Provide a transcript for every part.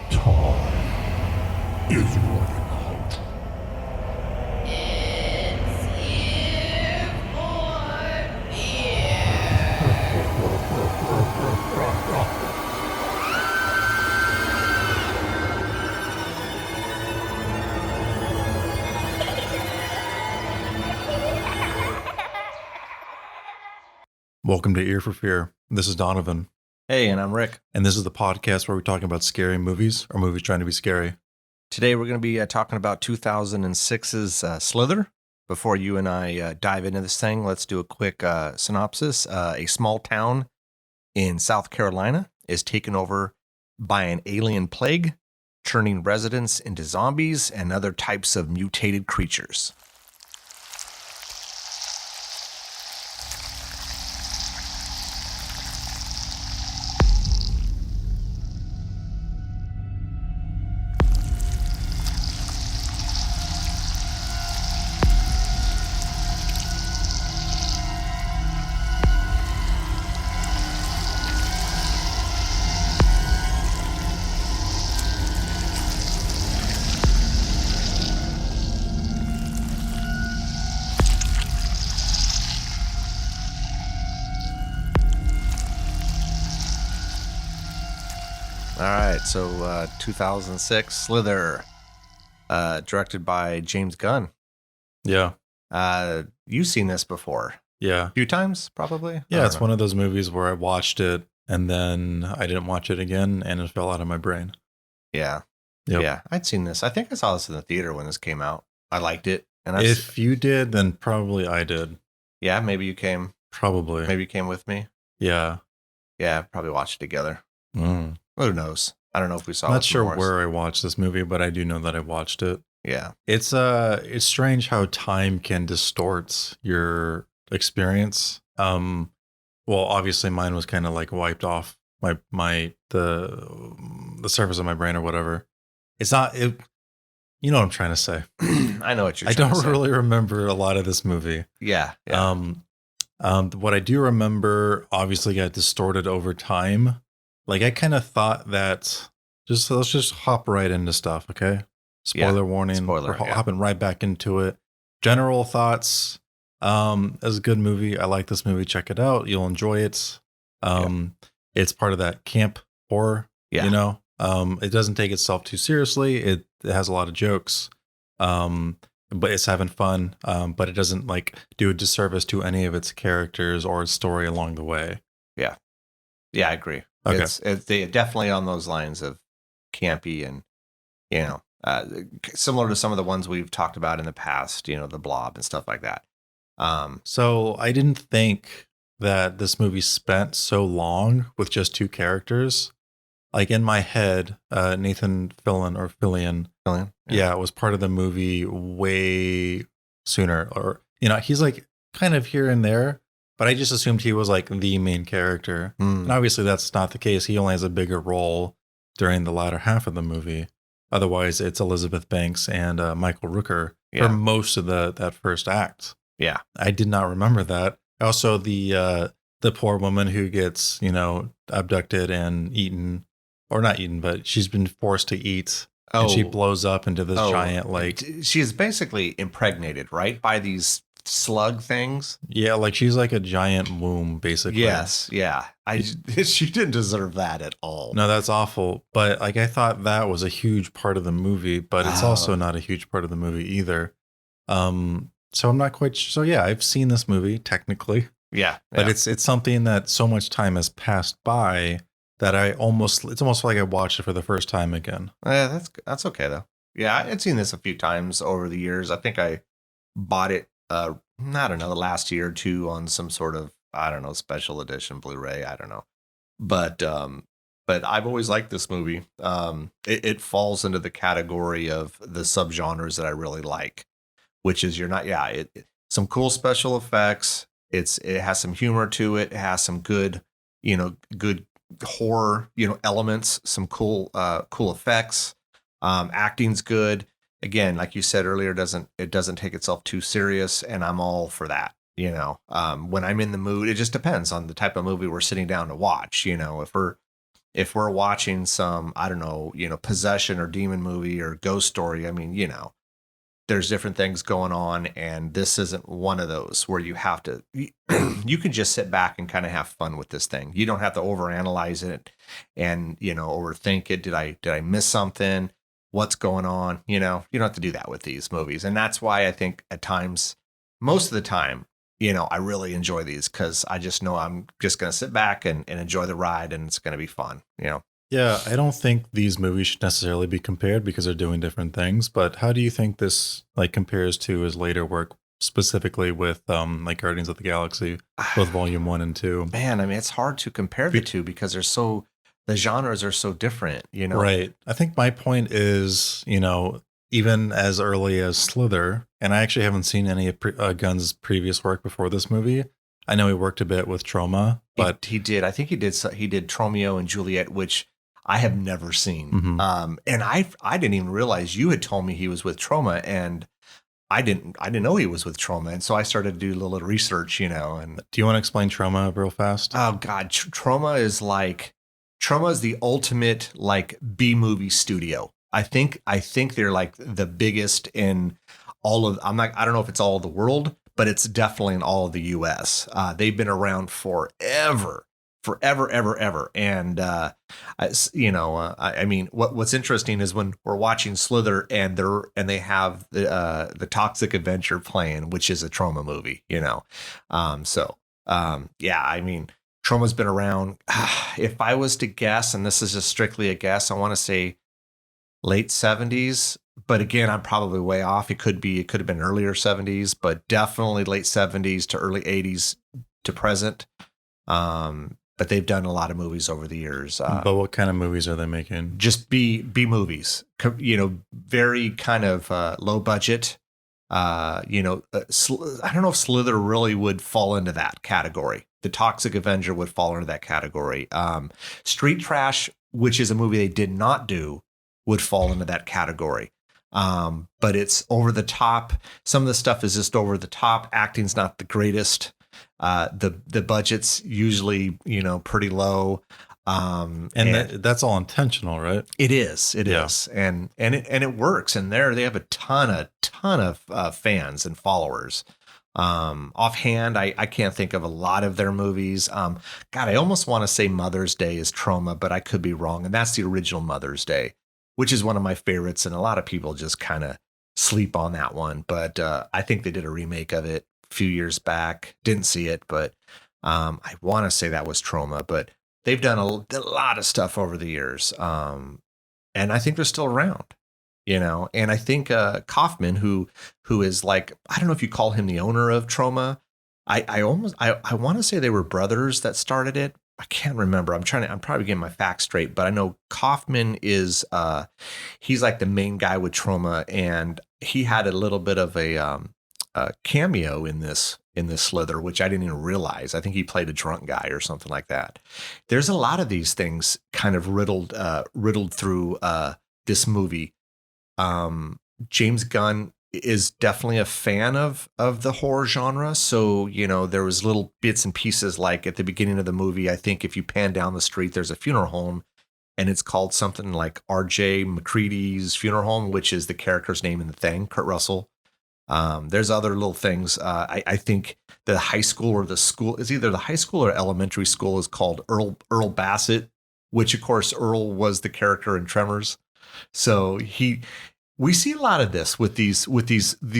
Time is running out. Welcome to Ear for Fear. This is Donovan, Hey, and I'm Rick. and this is the podcast where we talk about scary movies or movies trying to be scary. Today we're going to be talking about 2006's Slither. Before you and I dive into this thing, let's do a quick synopsis. A small town in South Carolina is taken over by an alien plague, turning residents into zombies and other types of mutated creatures. All right, so 2006 Slither, directed by James Gunn. Yeah. You've seen this before Yeah. a few times, probably. Yeah, it's one of those movies where I watched it and then I didn't watch it again and it fell out of my brain. Yeah. Yep. Yeah, I'd seen this. I think I saw this in the theater when this came out. I liked it. And If you did, then probably I did. yeah, maybe you came. Probably. Maybe you came with me. Yeah. Yeah, probably watched it together. Mm. Who knows? I don't know if we saw. Not it sure before. where I watched this movie, but I do know that I watched it. Yeah. It's strange how time can distort your experience. Well, obviously mine was kind of like wiped off the surface of my brain or whatever. It's not it. You know what I'm trying to say. I know what you're. I trying to don't say. really remember a lot of this movie. Yeah. Yeah. What I do remember obviously got distorted over time. Like I kind of thought that let's just hop right into stuff, okay? Spoiler warning. Spoiler, We're hopping right back into it. General thoughts. It's a good movie. I like this movie. Check it out. You'll enjoy it. It's part of that camp horror. Yeah. You know, it doesn't take itself too seriously. It has a lot of jokes. But it's having fun. But it doesn't like do a disservice to any of its characters or its story along the way. Yeah, I agree. Okay. It's they definitely on those lines of campy and similar to some of the ones we've talked about in the past. The Blob and stuff like that. So I didn't think that this movie spent so long with just two characters. Like in my head, Nathan Fillion, yeah, was part of the movie way sooner. Or, he's like kind of here and there, but I just assumed he was like the main character. And obviously that's not the case. He only has a bigger role during the latter half of the movie. Otherwise, it's Elizabeth Banks and Michael Rooker for most of that first act. Yeah. I did not remember that. Also, the poor woman who gets, abducted and eaten, or not eaten, but she's been forced to eat. Oh. And she blows up into this giant, like... She's basically impregnated, right? By these slug things. Yeah, like she's like a giant womb, basically. Yes, yeah. She didn't deserve that at all. No, that's awful. But like I thought that was a huge part of the movie, but it's also not a huge part of the movie either. So I'm not quite sure. So yeah, I've seen this movie technically. Yeah. But it's something that so much time has passed by that it's almost like I watched it for the first time again. That's okay though. Yeah, I had seen this a few times over the years. I think I bought it I don't know, the last year or two on some sort of, I don't know, special edition Blu-ray. I don't know. But I've always liked this movie. It falls into the category of the subgenres that I really like, which is some cool special effects. It has some humor to it. It has some good horror, elements, some cool effects. Acting's good. Again, like you said earlier, it doesn't take itself too serious, and I'm all for that. When I'm in the mood, it just depends on the type of movie we're sitting down to watch. If if we're watching some, I don't know, possession or demon movie or ghost story, I mean, there's different things going on, and this isn't one of those where you have to you can just sit back and kind of have fun with this thing. You don't have to overanalyze it and overthink it. Did I miss something? What's going on? You don't have to do that with these movies. And that's why I think at times, most of the time, I really enjoy these, because I just know I'm just going to sit back and enjoy the ride, and it's going to be fun. Yeah, I don't think these movies should necessarily be compared because they're doing different things. But how do you think this compares to his later work, specifically with Guardians of the Galaxy, both Volume 1 and 2? Man, I mean, it's hard to compare the two because the genres are so different. Right. I think my point is, even as early as Slither, and I actually haven't seen any of Gunn's previous work before this movie. I know he worked a bit with Troma, but he did. I think he did Tromeo and Juliet, which I have never seen. Mm-hmm. And I didn't even realize you had told me he was with Troma, and I didn't know he was with Troma. And so I started to do a little research, and do you want to explain Troma real fast? Oh God, Troma is the ultimate B movie studio. I think they're the biggest in all of, I don't know if it's all of the world, but it's definitely in all of the US. They've been around forever. And, I mean, what's interesting is when we're watching Slither and they have the Toxic Adventure playing, which is a Troma movie, yeah, I mean, Troma's been around. If I was to guess, and this is just strictly a guess, I want to say late 70s, but again, I'm probably way off. It could have been earlier 70s, but definitely late 70s to early 80s to present. But they've done a lot of movies over the years. But what kind of movies are they making? Just B movies, very kind of low budget. I don't know if Slither really would fall into that category. The Toxic Avenger would fall into that category. Street Trash, which is a movie they did not do, would fall into that category. But it's over the top. Some of the stuff is just over the top. Acting's not the greatest. The budget's usually, pretty low. And that's all intentional, right? It is. It is. And it works. And they have a ton of fans and followers. Offhand, I can't think of a lot of their movies. God, I almost want to say Mother's Day is Troma, but I could be wrong. And that's the original Mother's Day, which is one of my favorites. And a lot of people just kind of sleep on that one. But I think they did a remake of it a few years back. Didn't see it, but I want to say that was Troma. But they've done a lot of stuff over the years. And I think they're still around. And I think Kaufman, who is I don't know if you call him the owner of Troma. I want to say they were brothers that started it. I can't remember. I'm probably getting my facts straight, but I know Kaufman is he's the main guy with Troma, and he had a little bit of a cameo in this Slither, which I didn't even realize. I think he played a drunk guy or something like that. There's a lot of these things kind of riddled through this movie. James Gunn is definitely a fan of the horror genre. So, there was little bits and pieces at the beginning of the movie. I think if you pan down the street, there's a funeral home, and it's called something like R.J. McCready's Funeral Home, which is the character's name in The Thing, Kurt Russell. There's other little things. I think the high school or the school is either the high school or elementary school is called Earl Bassett, which of course Earl was the character in Tremors. So we see a lot of this with these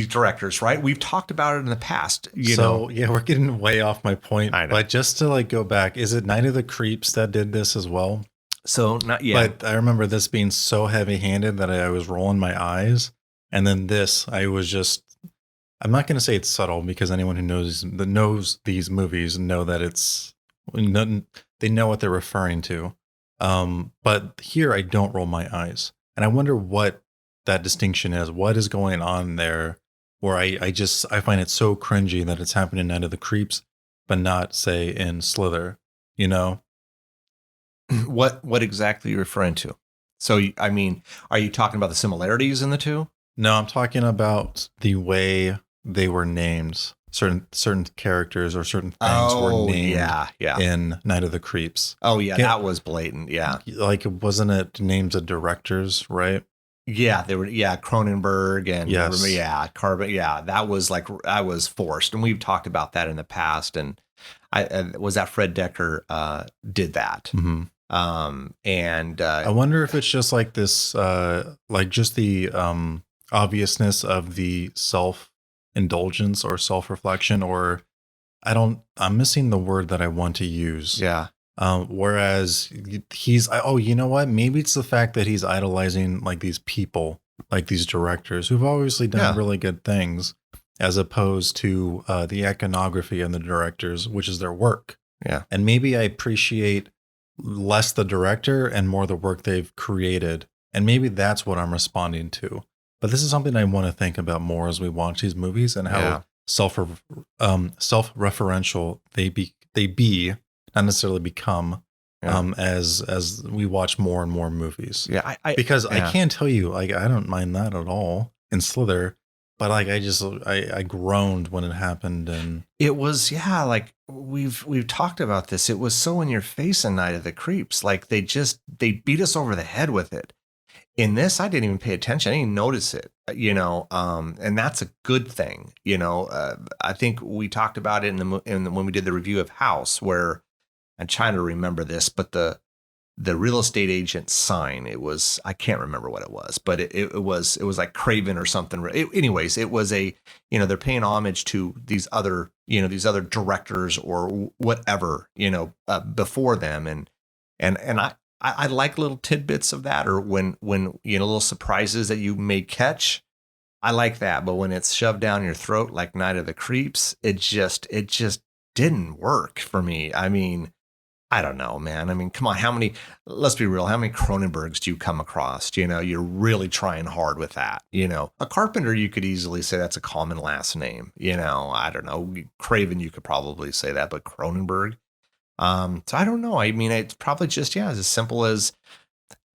directors, right? We've talked about it in the past, So yeah, we're getting way off my point. I know. But just to go back, is it Night of the Creeps that did this as well? So not yet. But I remember this being so heavy-handed that I was rolling my eyes, and then this, I was just. I'm not going to say it's subtle, because anyone who knows these movies know that they know what they're referring to. But here I don't roll my eyes. And I wonder what that distinction is. What is going on there where I find it so cringy that it's happening in Night of the Creeps, but not, say, in Slither, What exactly are you referring to? So, I mean, are you talking about the similarities in the two? No, I'm talking about the way they were named. certain characters or certain things were named yeah. in Night of the Creeps. Oh yeah, that was blatant. Yeah. Like, wasn't it names of directors, right? Yeah, they were. Yeah, Cronenberg and Yes. yeah, Carbon. Yeah, that was like I was forced, and we've talked about that in the past. And I was that Fred Decker did that. Mm-hmm. And I wonder if it's just like this, like just the obviousness of the self-indulgence or self-reflection, or I'm missing the word that I want to use. yeah, Whereas you know what? Maybe it's the fact that he's idolizing like these people, like these directors who've obviously done really good things, as opposed to the iconography and the directors, which is their work. yeah, And maybe I appreciate less the director and more the work they've created. And maybe that's what I'm responding to. But this is something I want to think about more as we watch these movies and how self-referential they be, not necessarily become, as we watch more and more movies. Yeah, I can't tell you, like, I don't mind that at all in Slither, but like I groaned when it happened, and it was like we've talked about this. It was so in your face in Night of the Creeps. Like they beat us over the head with it. In this, I didn't even pay attention. I didn't even notice it, and that's a good thing. I think we talked about it when we did the review of House, where I'm trying to remember this, but the real estate agent sign, I can't remember what it was, but it was like Craven or something. Anyways, it was they're paying homage to these other directors or whatever, before them. And I like little tidbits of that, or when little surprises that you may catch. I like that, but when it's shoved down your throat like Night of the Creeps, it just didn't work for me. I mean, I don't know, man. I mean, come on, let's be real, how many Cronenbergs do you come across? You're really trying hard with that. A Carpenter, you could easily say that's a common last name. I don't know. Craven, you could probably say that, but Cronenberg. So I don't know. I mean, it's probably just, as simple as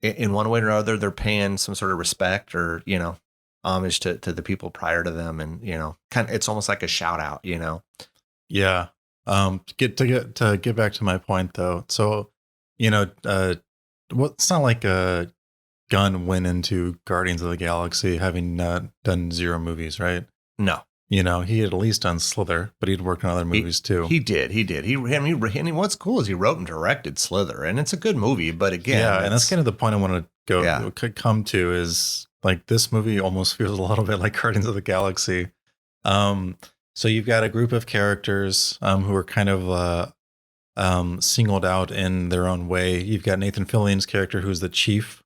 in one way or another, they're paying some sort of respect or, homage to the people prior to them. And, kind of, it's almost like a shout out, Yeah. Get back to my point though. So, it's not like a Gunn went into Guardians of the Galaxy having done 0 movies, right? No. He had at least done Slither, but he'd worked on other movies too. He did. What's cool is he wrote and directed Slither, and it's a good movie. But again, and that's kind of the point I want to come to is like this movie almost feels a little bit like Guardians of the Galaxy. So you've got a group of characters who are kind of singled out in their own way. You've got Nathan Fillion's character, who's the chief.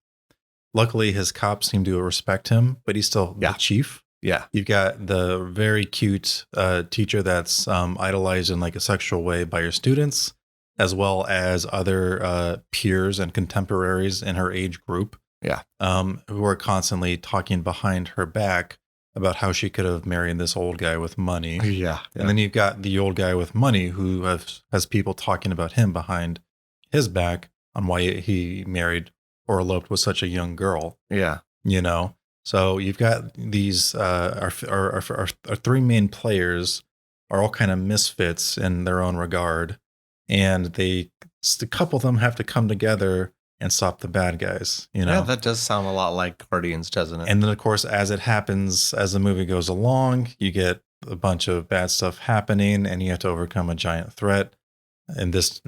Luckily, his cops seem to respect him, but he's still the chief. Yeah. You've got the very cute teacher that's idolized in like a sexual way by your students, as well as other peers and contemporaries in her age group. Yeah. Who are constantly talking behind her back about how she could have married this old guy with money. Yeah. And then you've got the old guy with money who has people talking about him behind his back on why he married or eloped with such a young girl. Yeah. So you've got these our 3 main players are all kind of misfits in their own regard, and a couple of them have to come together and stop the bad guys. Yeah, that does sound a lot like Guardians, doesn't it? And then, of course, as it happens, as the movie goes along, you get a bunch of bad stuff happening, and you have to overcome a giant threat. In this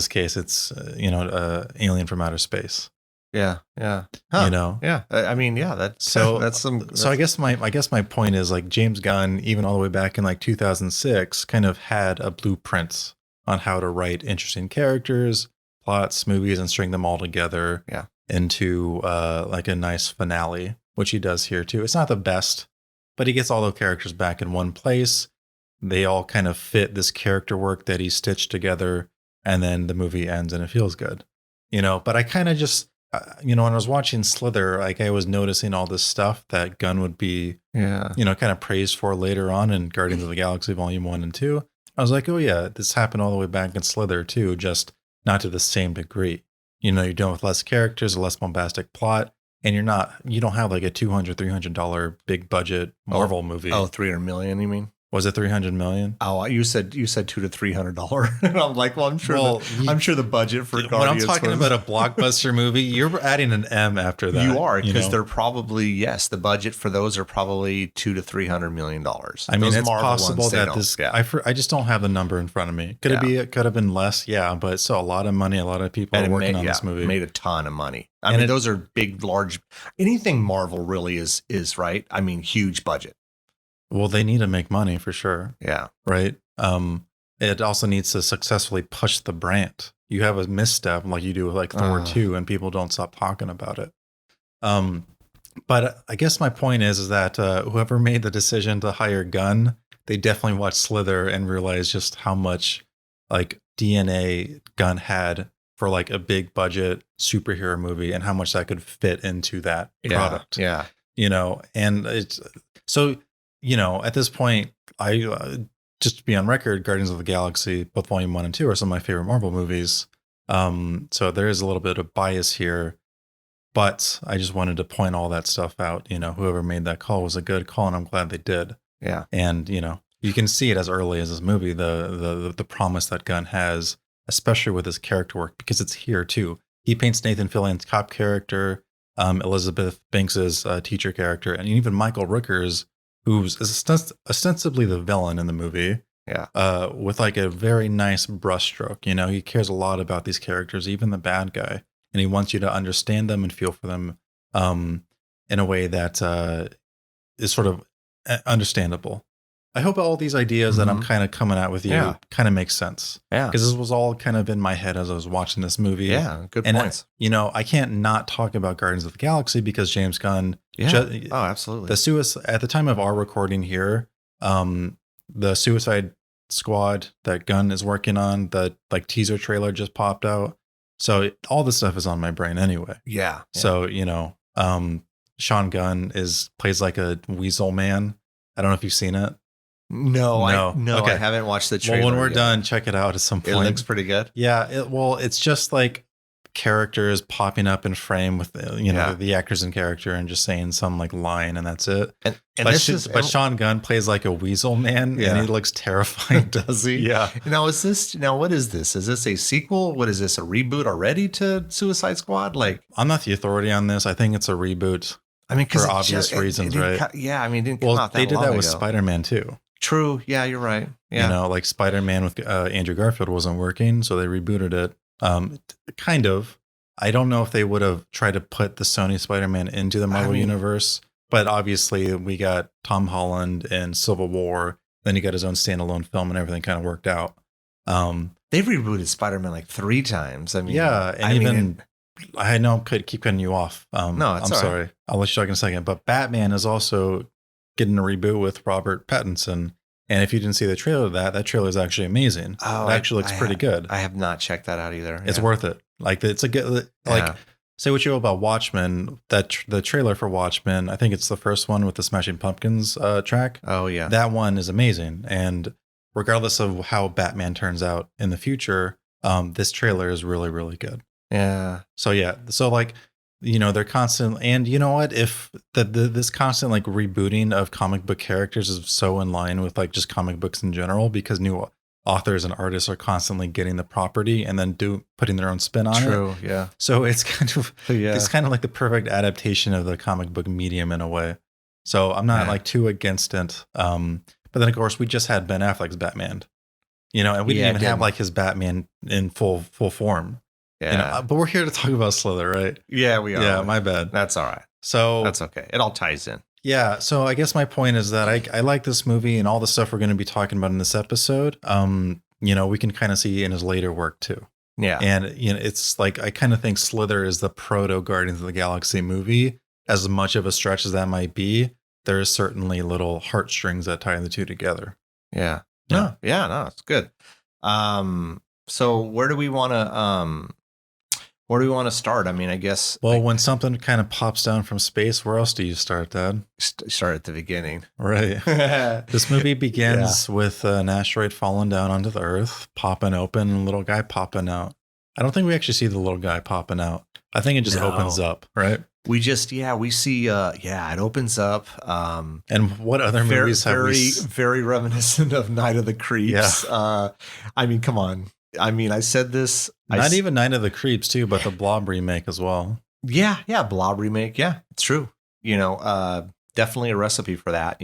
case, it's alien from outer space. Yeah, yeah. Yeah. I mean, that's some. So I guess my point is like James Gunn, even all the way back in like 2006, kind of had a blueprint on how to write interesting characters, plots, movies, and string them all together into like a nice finale, which he does here too. It's not the best, but he gets all the characters back in one place. They all kind of fit this character work that he stitched together, and then the movie ends and it feels good. But I kind of just when I was watching Slither, like I was noticing all this stuff that Gunn would be, kind of praised for later on in Guardians of the Galaxy Volume 1 and 2. I was like, oh yeah, this happened all the way back in Slither too, just not to the same degree. You're dealing with less characters, a less bombastic plot, and you don't have like a $200-300 big budget Marvel movie. Oh, $300 million, you mean? Was it 300 million? Oh, you said $200 to $300, and I'm like, well, I'm sure the budget for when Guardians. I'm talking about a blockbuster movie, you're adding an M after that. You are, because they're probably the budget for those are probably $200 to $300 million. I mean, it's possible that this. I just don't have the number in front of me. Could it have been less? Yeah, but it's a lot of money. A lot of people are working on this movie. Made a ton of money. I mean, those are big, large. Anything Marvel really is right. I mean, huge budget. Well, they need to make money for sure. Yeah. Right. It also needs to successfully push the brand. You have a misstep like you do with like Thor 2 and people don't stop talking about it. But I guess my point is that whoever made the decision to hire Gunn, they definitely watched Slither and realized just how much like DNA Gunn had for like a big budget superhero movie and how much that could fit into that product. Yeah. And it's so, at this point, I just to be on record, Guardians of the Galaxy, both Volume 1 and 2 are some of my favorite Marvel movies. So there is a little bit of bias here, but I just wanted to point all that stuff out. Whoever made that call was a good call, and I'm glad they did. Yeah. And, you can see it as early as this movie, the promise that Gunn has, especially with his character work, because it's here too. He paints Nathan Fillion's cop character, Elizabeth Banks's teacher character, and even Michael Rooker's, who's ostensibly the villain in the movie. Yeah. With like a very nice brushstroke. He cares a lot about these characters, even the bad guy, and he wants you to understand them and feel for them in a way that is sort of understandable. I hope all these ideas that I'm kind of coming at with you kind of make sense. Yeah. Because this was all kind of in my head as I was watching this movie. Yeah, good points. I can't not talk about Guardians of the Galaxy because James Gunn. Absolutely. At the time of our recording here, the Suicide Squad that Gunn is working on, the like teaser trailer just popped out. So all this stuff is on my brain anyway. Yeah. So, Sean Gunn plays like a weasel man. I don't know if you've seen it. No. Okay. I haven't watched the trailer. Well, when we're done, check it out at some point. It looks pretty good. Yeah. It's just like characters popping up in frame with the actors in character and just saying some like line, and that's it. But Sean Gunn plays like a weasel man, and he looks terrifying. Does he? Yeah. Now what is this? Is this a sequel? What is this? A reboot already to Suicide Squad? Like, I'm not the authority on this. I think it's a reboot. I mean, for obvious reasons, right? It didn't come out that long ago. They did that with Spider-Man too. True. Yeah, you're right. Yeah. Like Spider-Man with Andrew Garfield wasn't working, so they rebooted it. Kind of. I don't know if they would have tried to put the Sony Spider-Man into the Marvel universe, but obviously we got Tom Holland in Civil War. Then he got his own standalone film, and everything kind of worked out. They've rebooted Spider-Man like 3 times. I mean, yeah, and I know I keep cutting you off. No, I'm sorry. Right. I'll let you talk in a second. But Batman is also getting a reboot with Robert Pattinson. And if you didn't see the trailer of that trailer is actually amazing. Oh, it actually looks pretty good. I have not checked that out either. It's worth it. Like it's a good, say what you will about Watchmen, the trailer for Watchmen, I think it's the first one with the Smashing Pumpkins track. Oh yeah. That one is amazing. And regardless of how Batman turns out in the future, this trailer is really, really good. Yeah. So like, they're constant, and you know what? If this constant like rebooting of comic book characters is so in line with like just comic books in general, because new authors and artists are constantly getting the property and then putting their own spin on it. True. Yeah. So it's kind of like the perfect adaptation of the comic book medium in a way. So I'm not like too against it. But then of course we just had Ben Affleck's Batman, and we didn't even have like his Batman in full form. Yeah. But we're here to talk about Slither, right? Yeah, we are. Yeah, my bad. That's all right. So that's okay. It all ties in. Yeah. So I guess my point is that I like this movie and all the stuff we're going to be talking about in this episode. We can kind of see in his later work too. Yeah. And it's like I kind of think Slither is the proto Guardians of the Galaxy movie. As much of a stretch as that might be, there is certainly little heartstrings that tie the two together. Yeah. No, it's good. So where do we want to start? I mean, I guess. Well, when something kind of pops down from space, where else do you start, Dad? Start at the beginning. Right. This movie begins with an asteroid falling down onto the Earth, popping open, and a little guy popping out. I don't think we actually see the little guy popping out. I think it just opens up, right? we see it opens up. And what other movies have we? Very reminiscent of Night of the Creeps. Yeah. I mean, come on. I mean, I said this. Not even Night of the Creeps too, but the Blob remake as well. Yeah, Blob remake. Yeah, it's true. Definitely a recipe for that.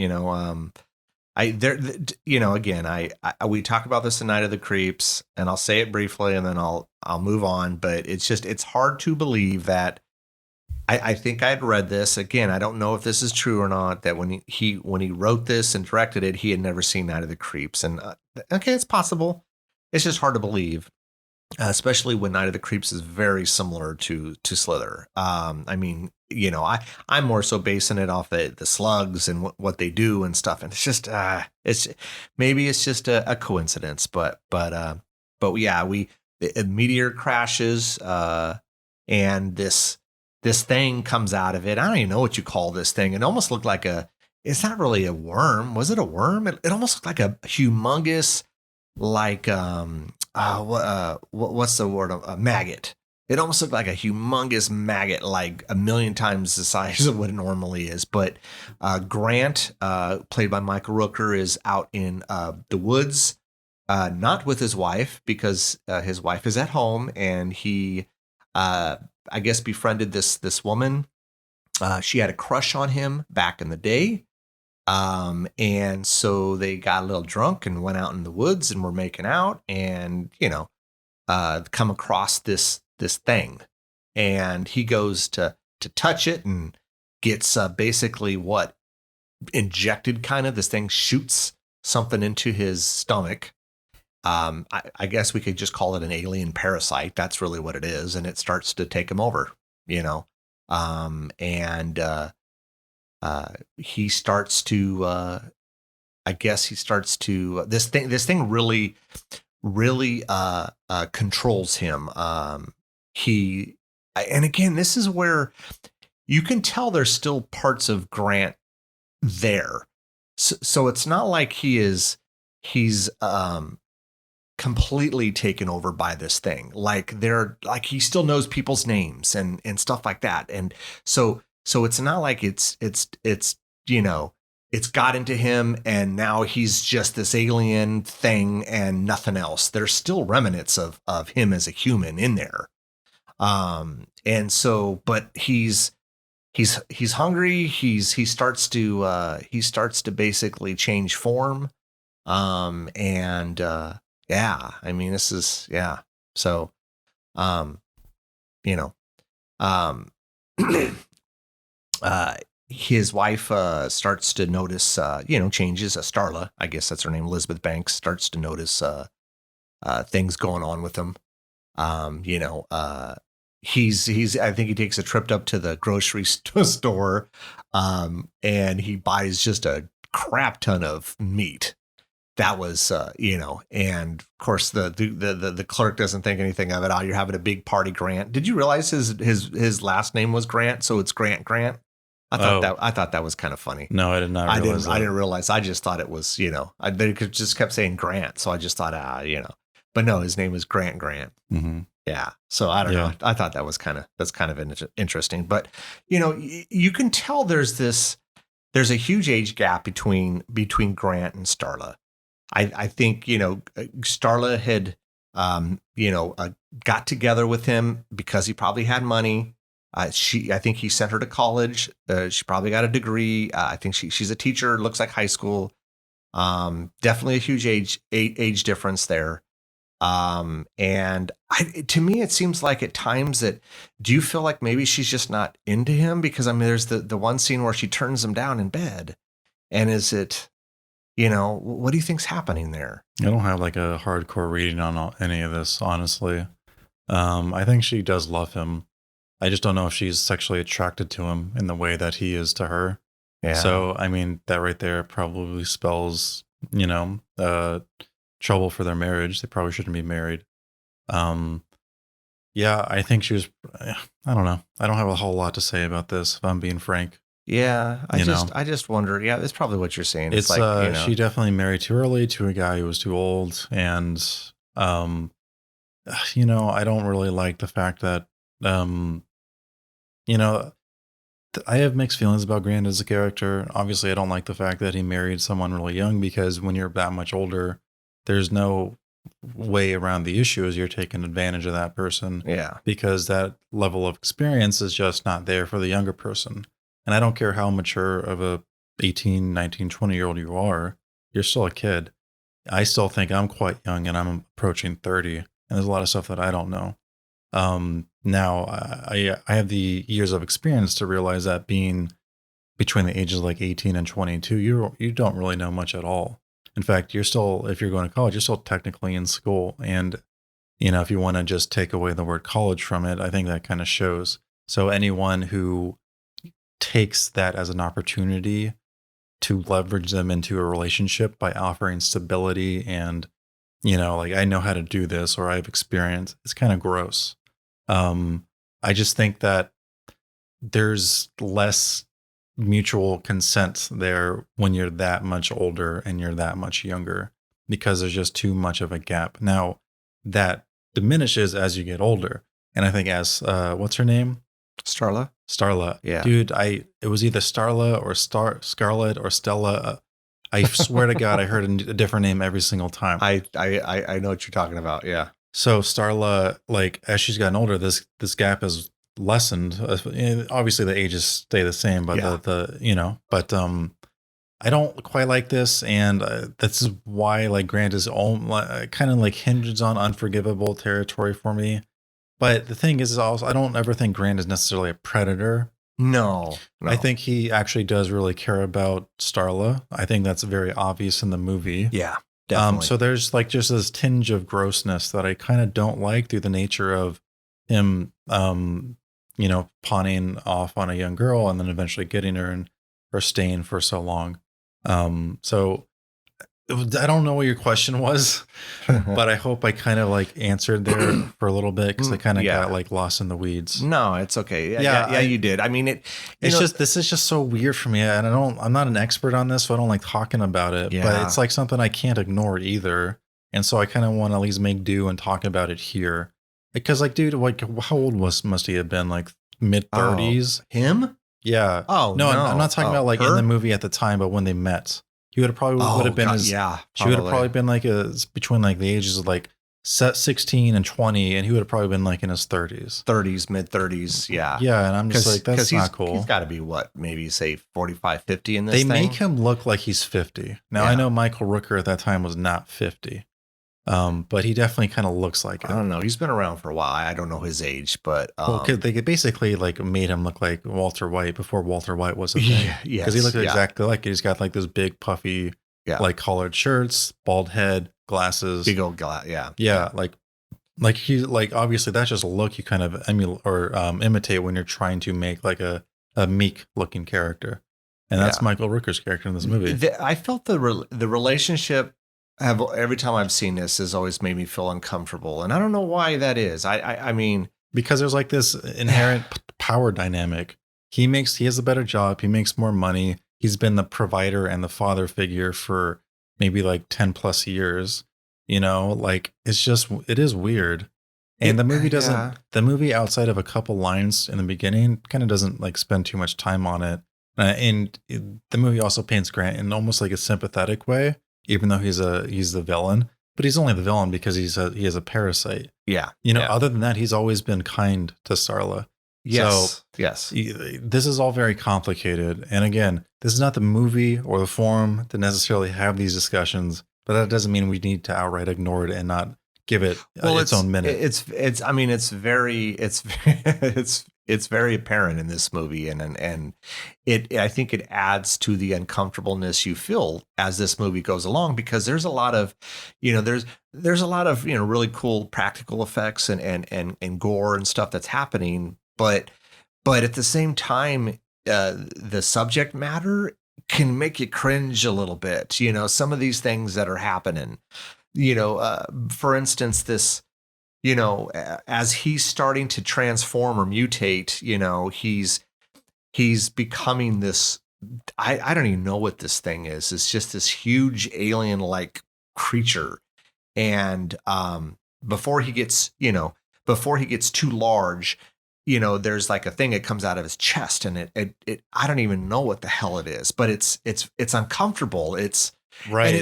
We talk about this in Night of the Creeps, and I'll say it briefly, and then I'll move on. But it's hard to believe that. I think I'd read this again. I don't know if this is true or not. That when he wrote this and directed it, he had never seen Night of the Creeps, and okay, it's possible. It's just hard to believe, especially when Night of the Creeps is very similar to Slither. I mean, I'm more so basing it off the slugs and what they do and stuff, and it's just maybe it's just a coincidence, but yeah, a meteor crashes, and this thing comes out of it. I don't even know what you call this thing. It almost looked like it's not really a worm. Was it a worm? It almost looked like a humongous, like, what's the word? A maggot. It almost looked like a humongous maggot, like a million times the size of what it normally is. But Grant, played by Michael Rooker, is out in the woods, not with his wife, because his wife is at home, and he, I guess, befriended this woman. She had a crush on him back in the day. And so they got a little drunk and went out in the woods and were making out, and, come across this thing, and he goes to touch it and gets basically what injected, kind of, this thing shoots something into his stomach. I guess we could just call it an alien parasite. That's really what it is. And it starts to take him over, he starts to, this thing really, really, controls him. And again, this is where you can tell there's still parts of Grant there. So it's not like he's completely taken over by this thing. Like he still knows people's names and stuff like that. And so it's not like it's got into him and now he's just this alien thing and nothing else. There's still remnants of him as a human in there. And so, but he's hungry. He starts to basically change form. Yeah, I mean, this is, yeah. So, his wife starts to notice, changes. Starla, I guess that's her name, Elizabeth Banks, starts to notice things going on with him. He's I think he takes a trip up to the grocery store, and he buys just a crap ton of meat. That was, and of course the clerk doesn't think anything of it. Oh, you're having a big party, Grant. Did you realize his last name was Grant? So it's Grant. I thought that was kind of funny. No, I did not realize I didn't realize. I just thought it was, they just kept saying Grant. So I just thought, but no, his name was Grant. Mm-hmm. Yeah. So I don't know. I thought that's kind of interesting, but you can tell there's a huge age gap between Grant and Starla. I think, Starla had, got together with him because he probably had money. I think he sent her to college. She probably got a degree. I think she's a teacher, looks like high school. Definitely a huge age difference there. And to me, it seems like at times do you feel like maybe she's just not into him? Because I mean, there's the one scene where she turns him down in bed, and is it, what do you think's happening there? I don't have like a hardcore reading on any of this, honestly. I think she does love him. I just don't know if she's sexually attracted to him in the way that he is to her. Yeah. So, I mean, that right there probably spells, trouble for their marriage. They probably shouldn't be married. Yeah, I think she was, I don't know. I don't have a whole lot to say about this, if I'm being frank. Yeah, I just wonder. Yeah, that's probably what you're saying. It's like, she definitely married too early to a guy who was too old. And, I don't really like the fact that, I have mixed feelings about Grant as a character. Obviously, I don't like the fact that he married someone really young, because when you're that much older, there's no way around the issue is you're taking advantage of that person, Yeah. because that level of experience is just not there for the younger person. And I don't care how mature of a 18, 19, 20-year-old you are, you're still a kid. I still think I'm quite young, and I'm approaching 30, and there's a lot of stuff that I don't know. Now I have the years of experience to realize that being between the ages of like 18 and 22, you don't really know much at all. In fact, you're still, if you're going to college, you're still technically in school. And, if you want to just take away the word college from it, I think that kind of shows. So anyone who takes that as an opportunity to leverage them into a relationship by offering stability and, like, I know how to do this, or I have experience, it's kind of gross. I just think that there's less mutual consent there when you're that much older and you're that much younger, because there's just too much of a gap. Now that diminishes as you get older. And I think as, what's her name? Starla. Yeah. Dude, it was either Starla or Scarlet or Stella. I swear to God, I heard a different name every single time. I know what you're talking about. Yeah. So Starla, like, as she's gotten older, this gap has lessened. Obviously, the ages stay the same, but I don't quite like this, and that's why, like, Grant is kind of like hinges on unforgivable territory for me. But the thing is also, I don't ever think Grant is necessarily a predator. No. I think he actually does really care about Starla. I think that's very obvious in the movie. Yeah, definitely. So there's like just this tinge of grossness that I kind of don't like through the nature of him, pawning off on a young girl and then eventually getting her and her staying for so long. So I don't know what your question was, but I hope I kind of like answered there for a little bit, because I kind of got like lost in the weeds. No, it's okay. Yeah, you did. I mean, this is just so weird for me, and I'm not an expert on this, so I don't like talking about it. Yeah. But it's like something I can't ignore either, and so I kind of want to at least make do and talk about it here, because like, dude, like, how old must he have been? Like mid-30s? Him? Yeah. Oh no, I'm not talking about like her? in the movie at the time, but when they met. He would have been she would have probably been like between like the ages of like 16 and 20, and he would have probably been like in his 30s, mid-30s. Yeah. Yeah. And I'm just like, that's not cool. He's got to be what, maybe say 45, 50 in this They thing? make him look like he's 50. Now, I know Michael Rooker at that time was not 50. But he definitely kind of looks like it. I don't know. He's been around for a while. I don't know his age, but they basically like made him look like Walter White before Walter White was a thing. Yeah, because he looked exactly like it. He's got like this big puffy, like collared shirts, bald head, glasses, big old glass. Yeah. Like he like obviously that's just a look you kind of emulate or imitate when you're trying to make like a meek looking character, and that's Michael Rooker's character in this movie. I felt the relationship. Every time I've seen this has always made me feel uncomfortable, and I don't know why that is. I mean, because there's like this inherent power dynamic. He has a better job. He makes more money. He's been the provider and the father figure for maybe like 10 plus years. Like it is weird. And the movie the movie outside of a couple lines in the beginning kind of doesn't like spend too much time on it. The movie also paints Grant in almost like a sympathetic way, even though he's the villain, but he's only the villain because he has a parasite. Yeah. Other than that, he's always been kind to Starla. Yes. So, yes. This is all very complicated. And again, this is not the movie or the forum to necessarily have these discussions, but that doesn't mean we need to outright ignore it and not give it its own minute. It's very apparent in this movie, and I think it adds to the uncomfortableness you feel as this movie goes along, because there's a lot of, there's a lot of, really cool practical effects and gore and stuff that's happening, but at the same time, the subject matter can make you cringe a little bit. Some of these things that are happening, for instance, this, as he's starting to transform or mutate, he's becoming this, I don't even know what this thing is. It's just this huge alien like creature. And, before he gets too large, there's like a thing that comes out of his chest, and it I don't even know what the hell it is, but it's uncomfortable. And it's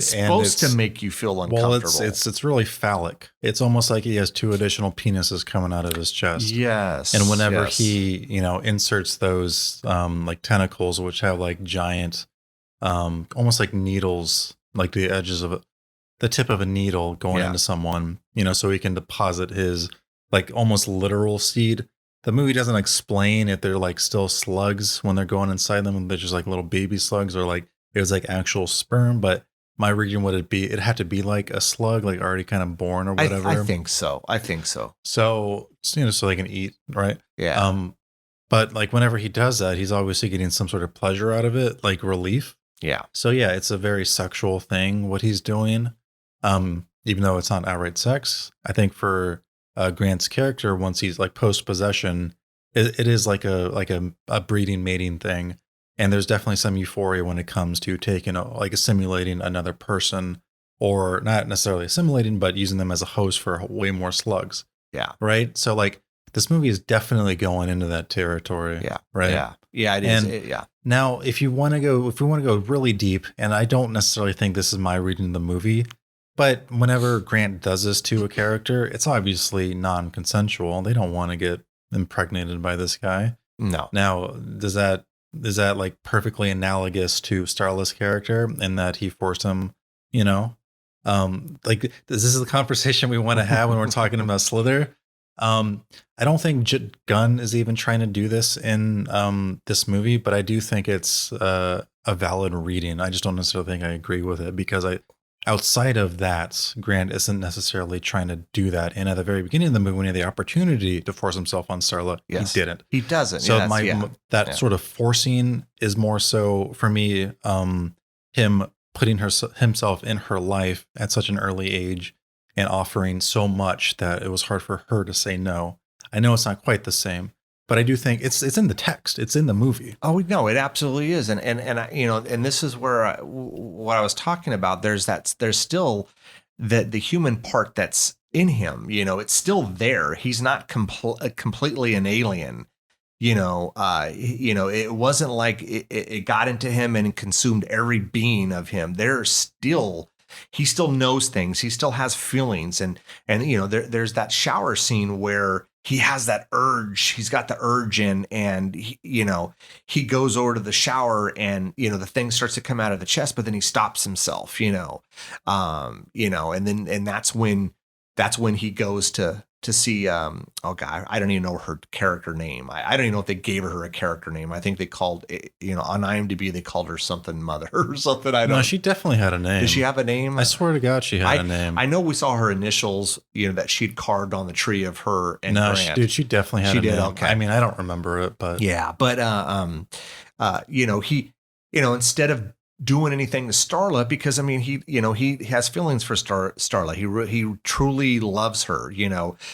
supposed to make you feel uncomfortable. Well, it's really phallic. It's almost like he has 2 additional penises coming out of his chest. Yes. And whenever he, inserts those like tentacles, which have like giant, almost like needles, like the edges of the tip of a needle going into someone, so he can deposit his like almost literal seed. The movie doesn't explain if they're like still slugs when they're going inside them. They're just like little baby slugs, or like it was like actual sperm. But my reading would it had to be like a slug, like already kind of born or whatever. I think so. So so they can eat, right? Yeah. But like whenever he does that, he's obviously getting some sort of pleasure out of it, like relief. Yeah. So yeah, it's a very sexual thing what he's doing. Even though it's not outright sex, I think for Grant's character, once he's like post possession, it is like a breeding mating thing, and there's definitely some euphoria when it comes to taking assimilating another person, or not necessarily assimilating, but using them as a host for way more slugs. Yeah. Right. So like this movie is definitely going into that territory. Yeah. Right. Yeah. Yeah. It is. Yeah. Now, if we want to go really deep, and I don't necessarily think this is my reading of the movie, but whenever Grant does this to a character, it's obviously non-consensual. They don't want to get impregnated by this guy. No. Now, is that like perfectly analogous to Starla's character in that he forced him, like this is the conversation we want to have when we're talking about Slither. I don't think Gunn is even trying to do this in this movie, but I do think it's a valid reading. I just don't necessarily think I agree with it, because outside of that, Grant isn't necessarily trying to do that. And at the very beginning of the movie, when he had the opportunity to force himself on Starla, he didn't. He doesn't. So sort of forcing is more so for me, him putting himself in her life at such an early age and offering so much that it was hard for her to say no. I know it's not quite the same, but I do think it's in the text. It's in the movie. Oh no, it absolutely is, and and this is where what I was talking about. There's still the human part that's in him. It's still there. He's not completely an alien. It wasn't like it got into him and consumed every being of him. He still knows things. He still has feelings, and there's that shower scene where he has that urge. He's got the urge and he goes over to the shower, and the thing starts to come out of the chest, but then he stops himself. And that's when he goes to see oh god, I don't even know her character name. I don't even know if they gave her a character name. I think they called on IMDb they called her something mother or something. I don't know. No, she definitely had a name. Did she have a name? I swear to God, she had a name. I know we saw her initials, that she'd carved on the tree of her and Grant. She definitely had a name. Okay. I mean, I don't remember it, but yeah, but he instead of doing anything to Starla, because I mean he has feelings for Starla. He truly loves her.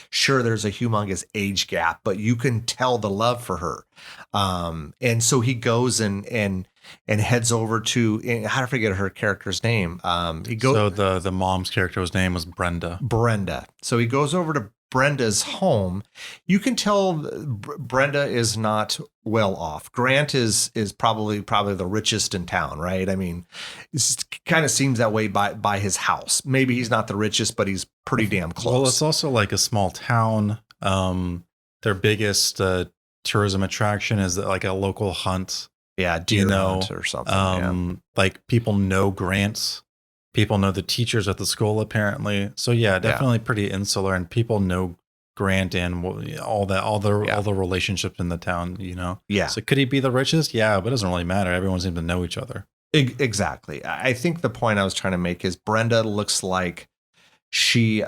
Sure, there's a humongous age gap, but you can tell the love for her. And so he goes and heads over to, how to forget her character's name. So the mom's character's name was Brenda. So he goes over to Brenda's home. You can tell Brenda is not well off. Grant is probably the richest in town, right? I mean, it kind of seems that way by his house. Maybe he's not the richest, but he's pretty damn close. Well, it's also like a small town. Their biggest tourism attraction is like a local hunt. Yeah, deer hunt or something. Like people know Grant. People know the teachers at the school, apparently. So yeah, definitely pretty insular, and people know Grant and all the relationships in the town. Yeah. So could he be the richest? Yeah, but it doesn't really matter. Everyone seems to know each other. Exactly. I think the point I was trying to make is Brenda looks like she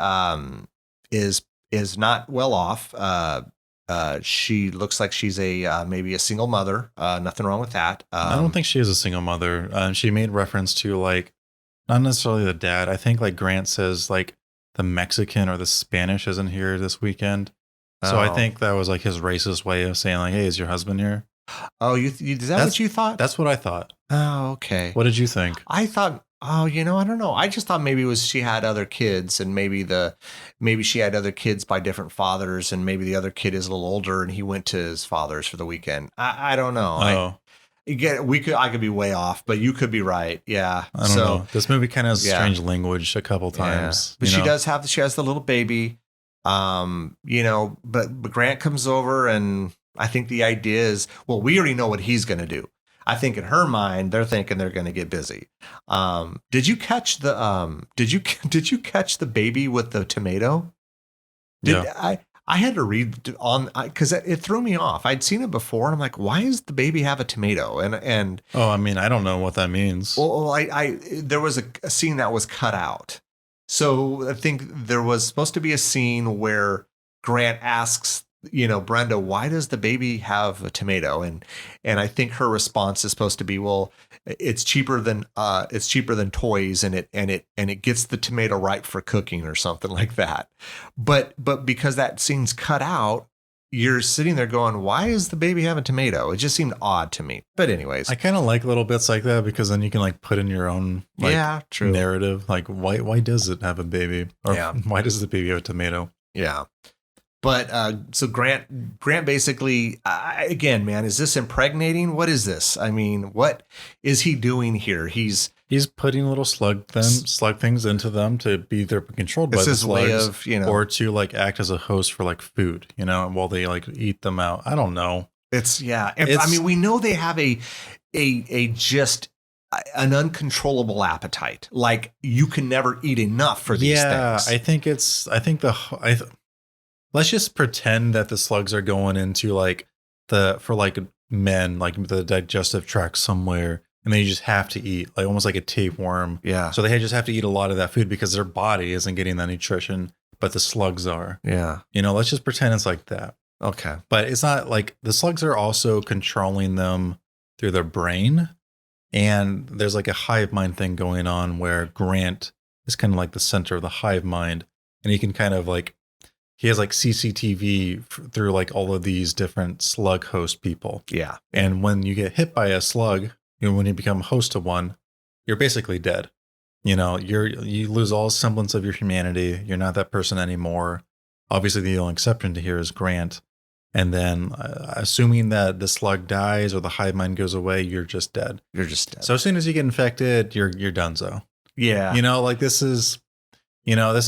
is not well off. She looks like she's maybe a single mother. Nothing wrong with that. I don't think she is a single mother. She made reference to like. Not necessarily the dad. I think like Grant says like the Mexican or the Spanish isn't here this weekend. So I think that was like his racist way of saying like, hey, is your husband here? Oh, is that what you thought? That's what I thought. Oh, okay. What did you think? I thought Oh, I don't know. I just thought maybe it was she had other kids, and maybe she had other kids by different fathers, and maybe the other kid is a little older, and he went to his father's for the weekend. I don't know. Oh, I could be way off, but you could be right. Yeah. I don't know. This movie kind of has yeah. strange language a couple times. But she has the little baby. But Grant comes over, and I think the idea is, well, we already know what he's going to do. I think in her mind, they're thinking they're going to get busy. Did you catch did you catch the baby with the tomato? I had to read on because it threw me off. I'd seen it before, and I'm like, why does the baby have a tomato? And I mean, I don't know what that means. Well, there was a scene that was cut out. So I think there was supposed to be a scene where Grant asks, Brenda, why does the baby have a tomato? And I think her response is supposed to be, well, it's cheaper than toys, and it gets the tomato right for cooking or something like that. But because that scene's cut out, you're sitting there going, why is the baby having a tomato? It just seemed odd to me. But anyways, I kind of like little bits like that because then you can like put in your own true narrative. Like why does it have a baby? Or why does the baby have a tomato? Yeah. But so Grant basically, again, man, is this impregnating? What is this? I mean, what is he doing here? He's putting little slug things into them to be either controlled by the slugs or to like act as a host for like food, while they like eat them out. I don't know. I mean, we know they have a just an uncontrollable appetite. Like you can never eat enough for these things. Let's just pretend that the slugs are going into like for men, like the digestive tract somewhere, and they just have to eat, like almost like a tapeworm. Yeah. So they just have to eat a lot of that food because their body isn't getting that nutrition, but the slugs are. Yeah. Let's just pretend it's like that. Okay. But it's not like the slugs are also controlling them through their brain. And there's like a hive mind thing going on where Grant is kind of like the center of the hive mind, and he can kind of like, he has like CCTV through like all of these different slug host people. Yeah. And when you get hit by a slug, when you become host to one, you're basically dead. You lose all semblance of your humanity. You're not that person anymore. Obviously, the only exception to here is Grant. And then assuming that the slug dies or the hive mind goes away, you're just dead. So as soon as you get infected, you're donezo. Yeah. This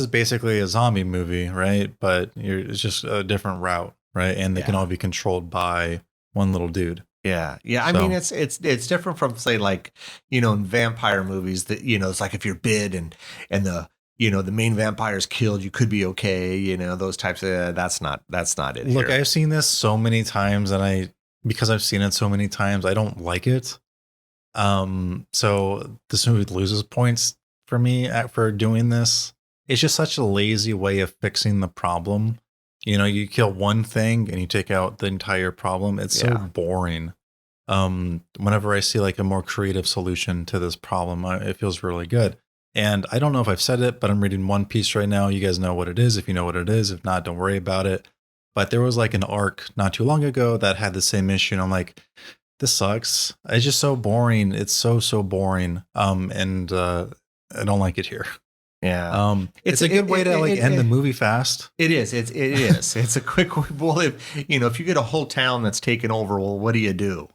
is basically a zombie movie, right? But it's just a different route, right? And they can all be controlled by one little dude. Yeah. Yeah. I mean, it's different from, say, like, in vampire movies that, it's like if you're bit and the, the main vampire is killed, you could be okay. Those types of, that's not it. Look, I've seen this so many times, and because I've seen it so many times, I don't like it. So this movie loses points for me for doing this. It's just such a lazy way of fixing the problem. You kill one thing and you take out the entire problem. It's so boring. Whenever I see like a more creative solution to this problem, it feels really good. And I don't know if I've said it, but I'm reading One Piece right now. You guys know what it is. If you know what it is, if not, don't worry about it. But there was like an arc not too long ago that had the same issue. And I'm like, this sucks. It's just so boring. It's so boring. And I don't like it here. Yeah. It's a good way to end the movie fast. It is. It is. It's a quick way. Well, if you get a whole town that's taken over, well, what do?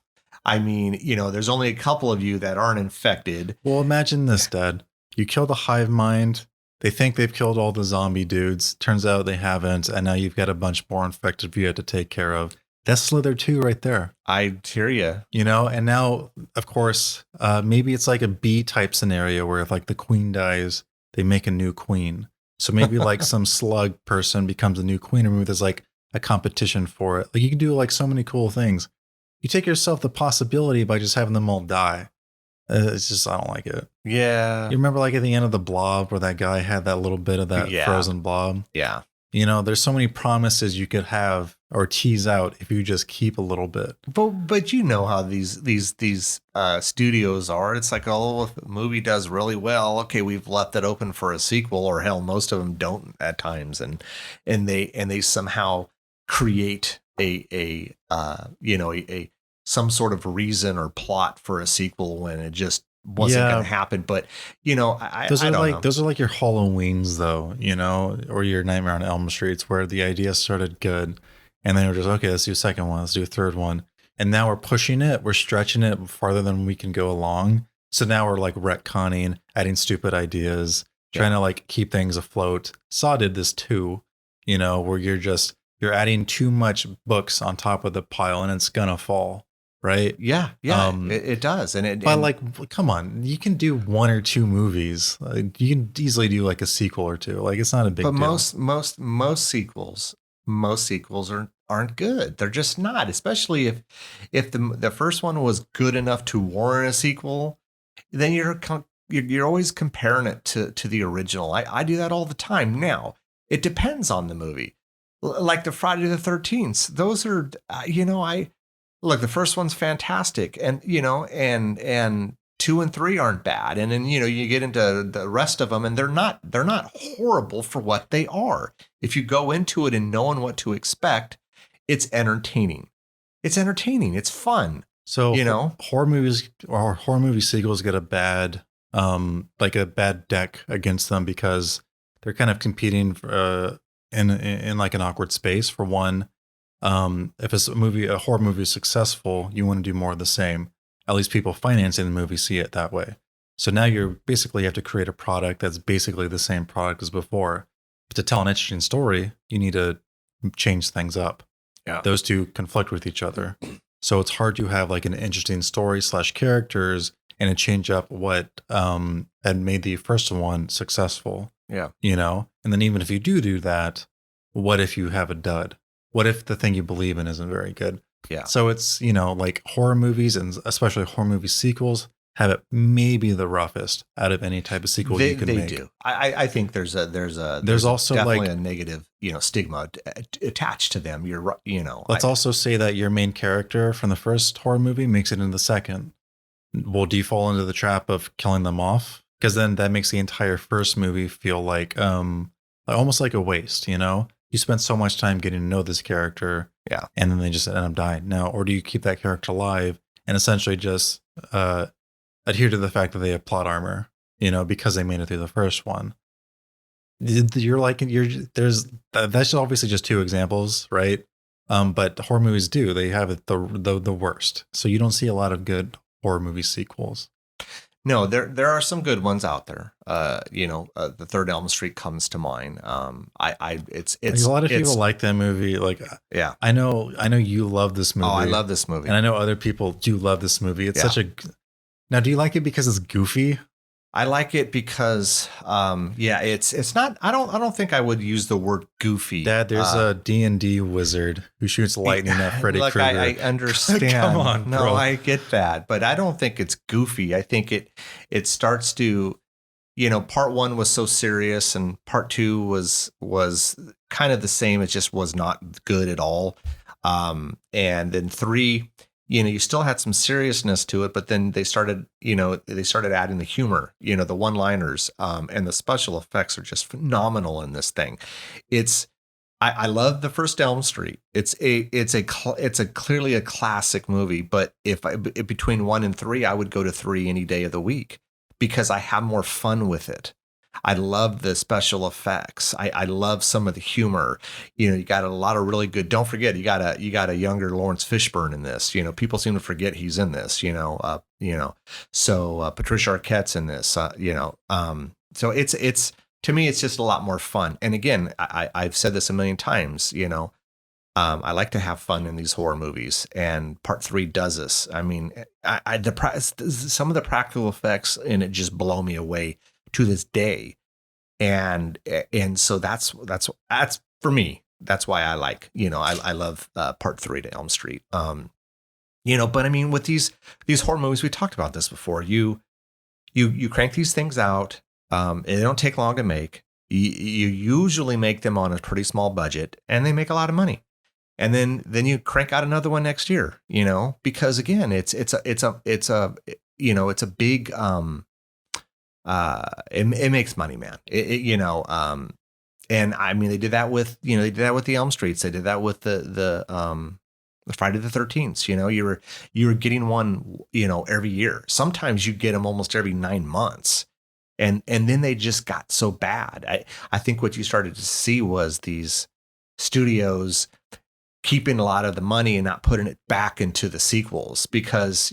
I mean, there's only a couple of you that aren't infected. Well, imagine this, Dad. You kill the hive mind. They think they've killed all the zombie dudes. Turns out they haven't. And now you've got a bunch more infected for you to take care of. That's Slither 2 right there. I hear you. And now, of course, maybe it's like a B type scenario where if like the queen dies, they make a new queen. So maybe like some slug person becomes a new queen, or maybe there's like a competition for it. Like you can do like so many cool things. You take yourself the possibility by just having them all die. It's just, I don't like it. Yeah. You remember like at the end of The Blob where that guy had that little bit of that frozen blob? Yeah. There's so many promises you could have or tease out if you just keep a little bit. But you know how these studios are. It's like, oh, if a movie does really well, okay, we've left it open for a sequel, or hell, most of them don't at times, and they somehow create a some sort of reason or plot for a sequel when it just wasn't going to happen. But I don't know. Those are like your Halloweens, though, or your Nightmare on Elm Streets, where the idea started good, and then we're just okay. Let's do a second one. Let's do a third one, and now we're pushing it. We're stretching it farther than we can go along. So now we're like retconning, adding stupid ideas, trying to like keep things afloat. Saw did this too, where you're adding too much books on top of the pile, and it's gonna fall. Right. Yeah. It does. But come on, you can do one or two movies. You can easily do like a sequel or two. Like it's not a big deal. But most sequels aren't good. They're just not, especially if the first one was good enough to warrant a sequel, then you're always comparing it to the original. I do that all the time. Now, it depends on the movie. Like the Friday the 13th. Those are look, the first one's fantastic, and and 2 and 3 aren't bad, and then you get into the rest of them, and they're not horrible for what they are. If you go into it and knowing what to expect, it's entertaining. It's fun. So horror movies or horror movie sequels get a bad deck against them because they're kind of competing for, in like an awkward space. For one. If a horror movie is successful, you want to do more of the same. At least people financing the movie see it that way. So now you have to create a product that's basically the same product as before. But to tell an interesting story, you need to change things up. Yeah. Those two conflict with each other. So it's hard to have like an interesting story / characters and to change up what had made the first one successful. Yeah. And then even if you do that, what if you have a dud? What if the thing you believe in isn't very good? Yeah. So it's, like horror movies and especially horror movie sequels have it maybe the roughest out of any type of sequel you can make. They do. I think there's also definitely a negative, stigma attached to them. Let's also say that your main character from the first horror movie makes it into the second. Will do you fall into the trap of killing them off? Because then that makes the entire first movie feel like almost like a waste, You spent so much time getting to know this character, and then they just end up dying. Now, or do you keep that character alive and essentially just adhere to the fact that they have plot armor, because they made it through the first one? That's obviously just two examples, right? But horror movies they have it the worst. So you don't see a lot of good horror movie sequels. No, there are some good ones out there. The Third Elm Street comes to mind. It's a lot of people like that movie. Like, yeah, I know you love this movie. Oh, I love this movie, and I know other people do love this movie. It's such a. Now, do you like it because it's goofy? I like it because, it's not. I don't think I would use the word goofy. Dad, there's a D&D wizard who shoots lightning at Freddy Krueger. I understand. Come on, no, bro. I get that, but I don't think it's goofy. I think it starts to, part 1 was so serious, and part 2 was kind of the same. It just was not good at all. And then 3. You still had some seriousness to it, but then they started adding the humor, the one-liners, and the special effects are just phenomenal in this thing. I love the first Elm Street. It's clearly a classic movie, but if between 1 and 3, I would go to 3 any day of the week because I have more fun with it. I love the special effects. I love some of the humor. You got a lot of really good. Don't forget, you got a younger Lawrence Fishburne in this. People seem to forget he's in this. So Patricia Arquette's in this. So it's to me, it's just a lot more fun. And again, I've said this a million times. I like to have fun in these horror movies, and part 3 does this. I mean, some of the practical effects in it just blow me away to this day. And so that's for me, that's why I like, I love part 3 to Elm Street. But I mean, with these horror movies, we talked about this before, you crank these things out. They don't take long to make. You usually make them on a pretty small budget, and they make a lot of money. And then you crank out another one next year, because again, it's a big, it makes money, man. And I mean, they did that with the Elm Streets. They did that with the Friday the 13th, you were getting one, every year. Sometimes you get them almost every 9 months. And then they just got so bad. I think what you started to see was these studios keeping a lot of the money and not putting it back into the sequels because,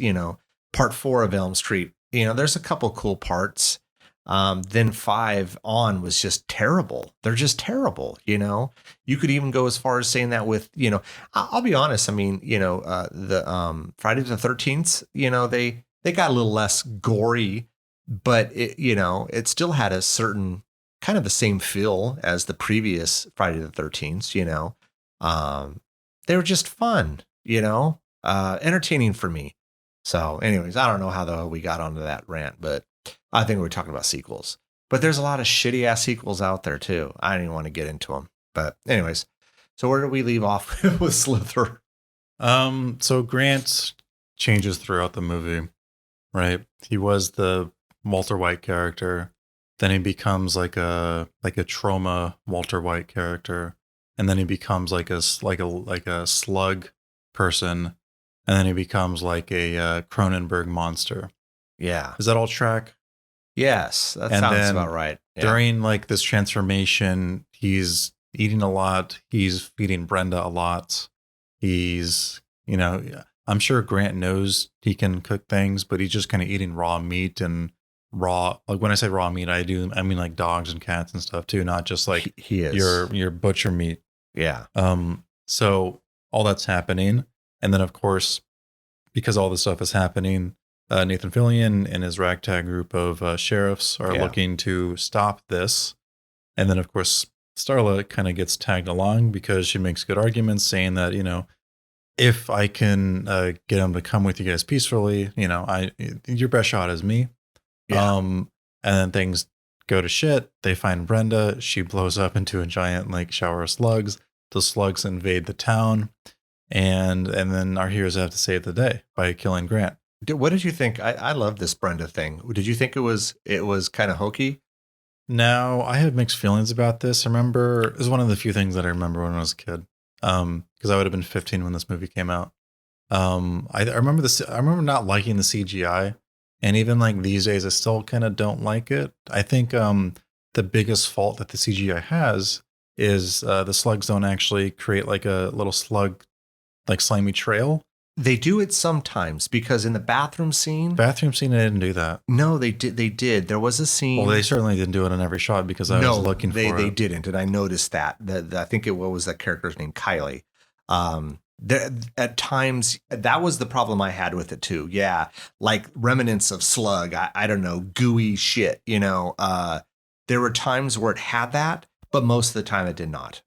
part 4 of Elm Street, there's a couple cool parts. Then 5 on was just terrible. They're just terrible. You could even go as far as saying that with, I'll be honest. I mean, the Friday the 13th, they got a little less gory, but it still had a certain kind of the same feel as the previous Friday the 13th, they were just fun, entertaining for me. So anyways, I don't know how the hell we got onto that rant, but I think we were talking about sequels. But there's a lot of shitty ass sequels out there too. I didn't even want to get into them. But anyways, so where did we leave off with Slither? So Grant changes throughout the movie, right? He was the Walter White character. Then he becomes like a trauma Walter White character. And then he becomes like a slug person. And then he becomes like a Cronenberg monster. Yeah. Does that all track? Yes, that sounds about right. Yeah. During like this transformation, he's eating a lot. He's feeding Brenda a lot. He's, I'm sure Grant knows he can cook things, but he's just kind of eating raw meat and raw. Like when I say raw meat, I mean like dogs and cats and stuff too, not just like he is your butcher meat. Yeah. So all that's happening, and then of course, because all this stuff is happening, Nathan Fillion and his ragtag group of sheriffs are looking to stop this. And then, of course, Starla kind of gets tagged along because she makes good arguments saying that, if I can get him to come with you guys peacefully, your best shot is me. Yeah. And then things go to shit. They find Brenda. She blows up into a giant like shower of slugs. The slugs invade the town. And then our heroes have to save the day by killing Grant. What did you think? I love this Brenda thing. Did you think it was kind of hokey? Now, I have mixed feelings about this. I remember it was one of the few things that I remember when I was a kid. Because I would have been 15 when this movie came out. I remember this. I remember not liking the CGI, and even like these days, I still kind of don't like it. I think the biggest fault that the CGI has is the slugs don't actually create like a little slug, like slimy trail. They do it sometimes because in the bathroom scene, they didn't do that. No, they did. They did. There was a scene. Well, they certainly didn't do it in every shot because I was looking for it. They didn't, and I noticed that. I think what was that character's name, Kylie. At times, that was the problem I had with it too. Yeah, like remnants of slug. I don't know, gooey shit. There were times where it had that, but most of the time it did not.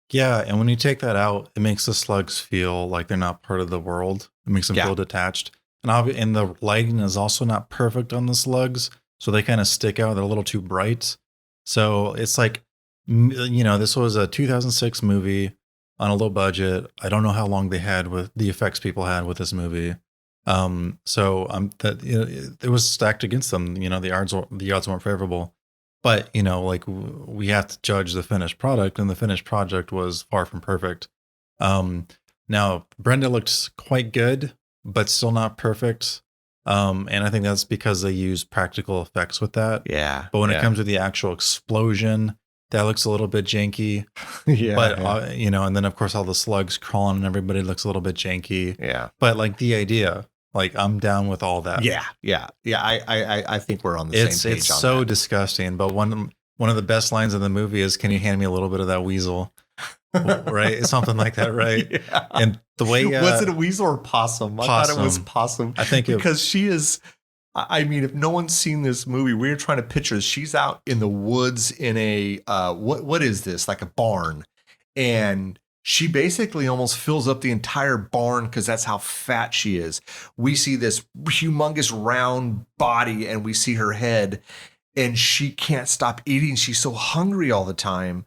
Yeah, and when you take that out, it makes the slugs feel like they're not part of the world. It makes them feel detached. And the lighting is also not perfect on the slugs, so they kind of stick out. They're a little too bright. So it's like, this was a 2006 movie on a low budget. I don't know how long they had with the effects people had with this movie. It was stacked against them. The odds weren't favorable. But, we have to judge the finished product, and the finished project was far from perfect. Now, Brenda looked quite good, but still not perfect. And I think that's because they use practical effects with that. Yeah. But when it comes to the actual explosion, that looks a little bit janky. And then, of course, all the slugs crawling and everybody looks a little bit janky. Yeah. But, like, the idea... Like, I'm down with all that. Yeah. I think we're on the same page. It's so disgusting. But one of the best lines in the movie is, "Can you hand me a little bit of that weasel?" Right? It's something like that, right? Yeah. And the way was it a weasel or possum? I thought it was possum. I think because she is. I mean, if no one's seen this movie, we're trying to picture. She's out in the woods in a what is this? Like a barn, and she basically almost fills up the entire barn because that's how fat she is. We see this humongous round body and we see her head, and she can't stop eating. She's so hungry all the time.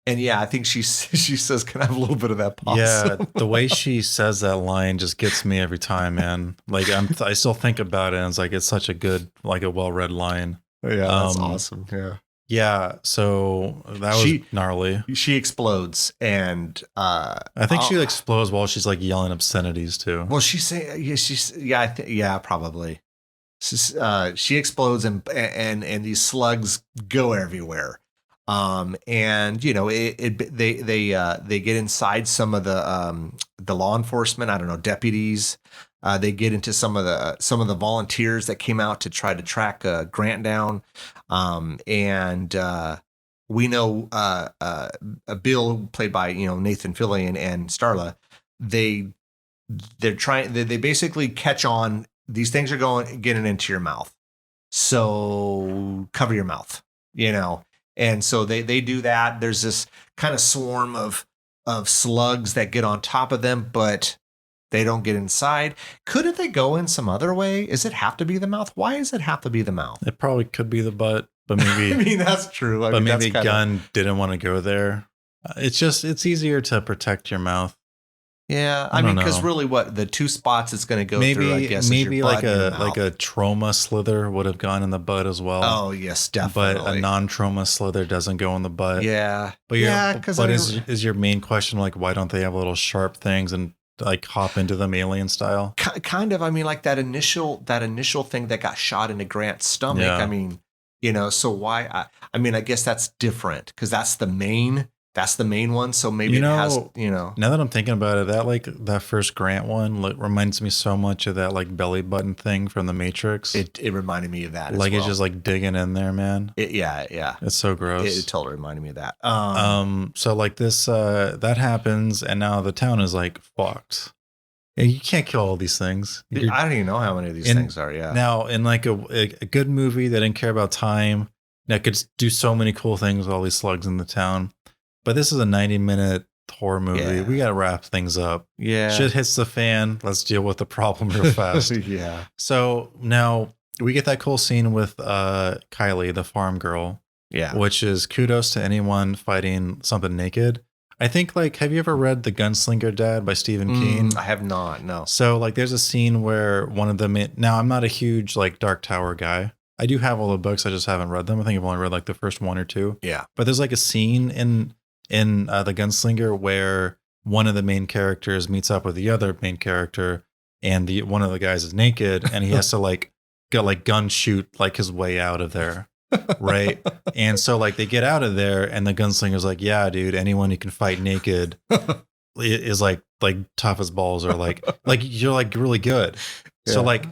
And yeah, I think she says, "Can I have a little bit of that possum?" Yeah, the way she says that line just gets me every time, man. Like I still think about it, and it's like it's such a good, like a well-read line. Yeah, that's awesome. Yeah. Yeah, so that was gnarly. She explodes, and I think she explodes while she's like yelling obscenities too. well, probably. She explodes, and these slugs go everywhere. And you know, they get inside some of the law enforcement. I don't know, deputies. They get into some of the volunteers that came out to try to track Grant down. And we know Bill, played by Nathan Fillion, and Starla, they basically catch on. These things are getting into your mouth, so cover your mouth, And so they do that. There's this kind of swarm of slugs that get on top of them, but they don't get inside. Couldn't they go in some other way? Does it have to be the mouth? Why does it have to be the mouth? It probably could be the butt, but maybe I mean, that's true. But maybe Gunn didn't want to go there. It's easier to protect your mouth. Yeah, I mean, because really, what the two spots it's going to go through, I guess, maybe is your butt like a trauma slither would have gone in the butt as well. Oh yes, definitely. But a non-trauma slither doesn't go in the butt. Yeah, but is your main question like why don't they have little sharp things and like hop into them alien style? Kind of. I mean, like that initial thing that got shot into Grant's stomach. Yeah. I mean, so why? I mean, I guess that's different because that's the main one. So maybe it has, Now that I'm thinking about it, that first Grant one reminds me so much of that like belly button thing from the Matrix. It reminded me of that. Like it's just like digging in there, man. Yeah. It's so gross. It totally reminded me of that. So like this, that happens, and now the town is like fucked. And you can't kill all these things. I don't even know how many of these things are. Yeah. Now in like a good movie that didn't care about time, that could do so many cool things with all these slugs in the town. But this is a 90-minute horror movie. Yeah. We got to wrap things up. Yeah. Shit hits the fan. Let's deal with the problem real fast. Yeah. So now we get that cool scene with Kylie, the farm girl. Yeah. Which is kudos to anyone fighting something naked. I think, like, have you ever read The Gunslinger Dad by Stephen King? I have not, no. So, like, there's a scene where one of them... Now, I'm not a huge, like, Dark Tower guy. I do have all the books. I just haven't read them. I think I've only read, like, the first one or two. Yeah. But there's, like, a scene in The Gunslinger where one of the main characters meets up with the other main character, and one of the guys is naked, and he has to like go like gun shoot like his way out of there, right? And so like they get out of there, and the gunslinger's like, yeah, dude, anyone who can fight naked is like tough as balls, or like you're like really good. Yeah. So like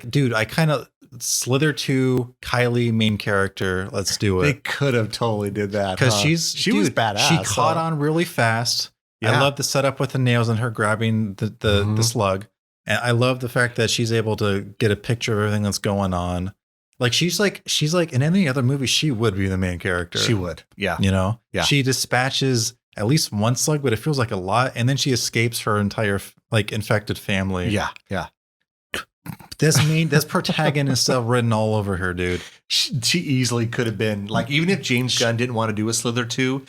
dude, I kind of Slither 2, Kylie main character. Let's do it. They could have totally did that because she was badass. She caught on really fast. Yeah. I love the setup with the nails and her grabbing the slug, and I love the fact that she's able to get a picture of everything that's going on. Like she's like in any other movie, she would be the main character. She would, yeah. Yeah. She dispatches at least one slug, but it feels like a lot, and then she escapes her entire like infected family. Yeah. This protagonist stuff written all over her, dude. She easily could have been like, even if James Gunn didn't want to do a Slither 2,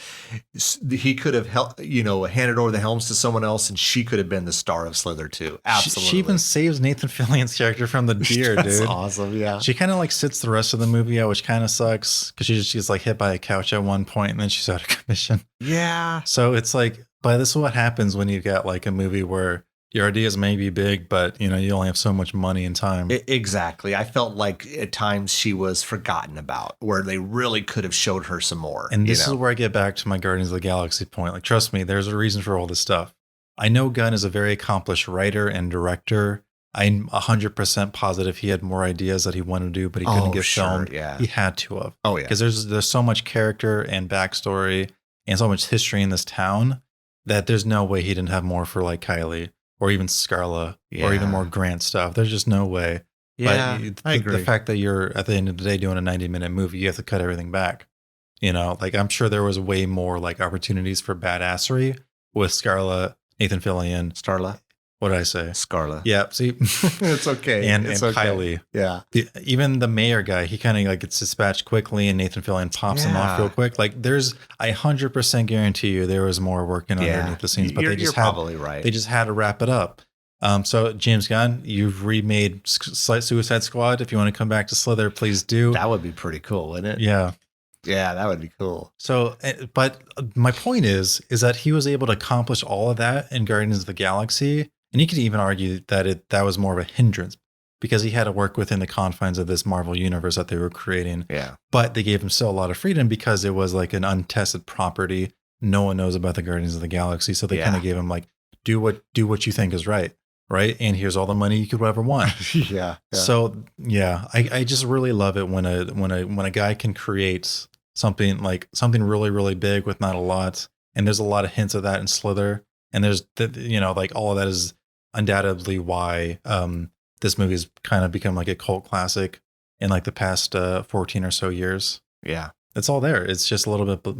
he could have handed over the helms to someone else, and she could have been the star of Slither 2. Absolutely. She even saves Nathan Fillion's character from the deer, That's dude. Awesome, yeah. She kind of like sits the rest of the movie out, which kind of sucks because she's like hit by a couch at one point, and then she's out of commission. Yeah. So it's like, but this is what happens when you got like a movie where your ideas may be big, but you only have so much money and time. Exactly. I felt like at times she was forgotten about, where they really could have showed her some more. And this is where I get back to my Guardians of the Galaxy point. Like, trust me, there's a reason for all this stuff. I know Gunn is a very accomplished writer and director. I'm 100% positive he had more ideas that he wanted to do, but he couldn't get filmed. Yeah. He had to have. Oh, yeah. Because there's so much character and backstory and so much history in this town that there's no way he didn't have more for like Kylie. Or even Scarla, or even more Grant stuff. There's just no way. Yeah, but I agree. The fact that you're at the end of the day doing a 90-minute movie, you have to cut everything back. Like I'm sure there was way more like opportunities for badassery with Scarla, Nathan Fillion, Starla. What did I say? Scarla. Yeah, see, it's okay. And okay. Kylie. Yeah. Even the mayor guy, he kind of like gets dispatched quickly, and Nathan Fillion pops him off real quick. Like I 100% guarantee you there was more working underneath the scenes, but you're probably right. They just had to wrap it up. So James Gunn, you've remade Suicide Squad. If you want to come back to Slither, please do. That would be pretty cool, wouldn't it? Yeah. Yeah, that would be cool. So, but my point is that he was able to accomplish all of that in Guardians of the Galaxy, and you could even argue that that was more of a hindrance because he had to work within the confines of this Marvel universe that they were creating. Yeah. But they gave him still a lot of freedom because it was like an untested property. No one knows about the Guardians of the Galaxy, so they kind of gave him like, do what you think is right, and here's all the money you could ever want. Yeah. So yeah, I just really love it when a guy can create something really, really big with not a lot. And there's a lot of hints of that in Slither. And there's, like all of that is undoubtedly why this movie has kind of become like a cult classic in like the past 14 or so years. Yeah. It's all there. It's just a little bit,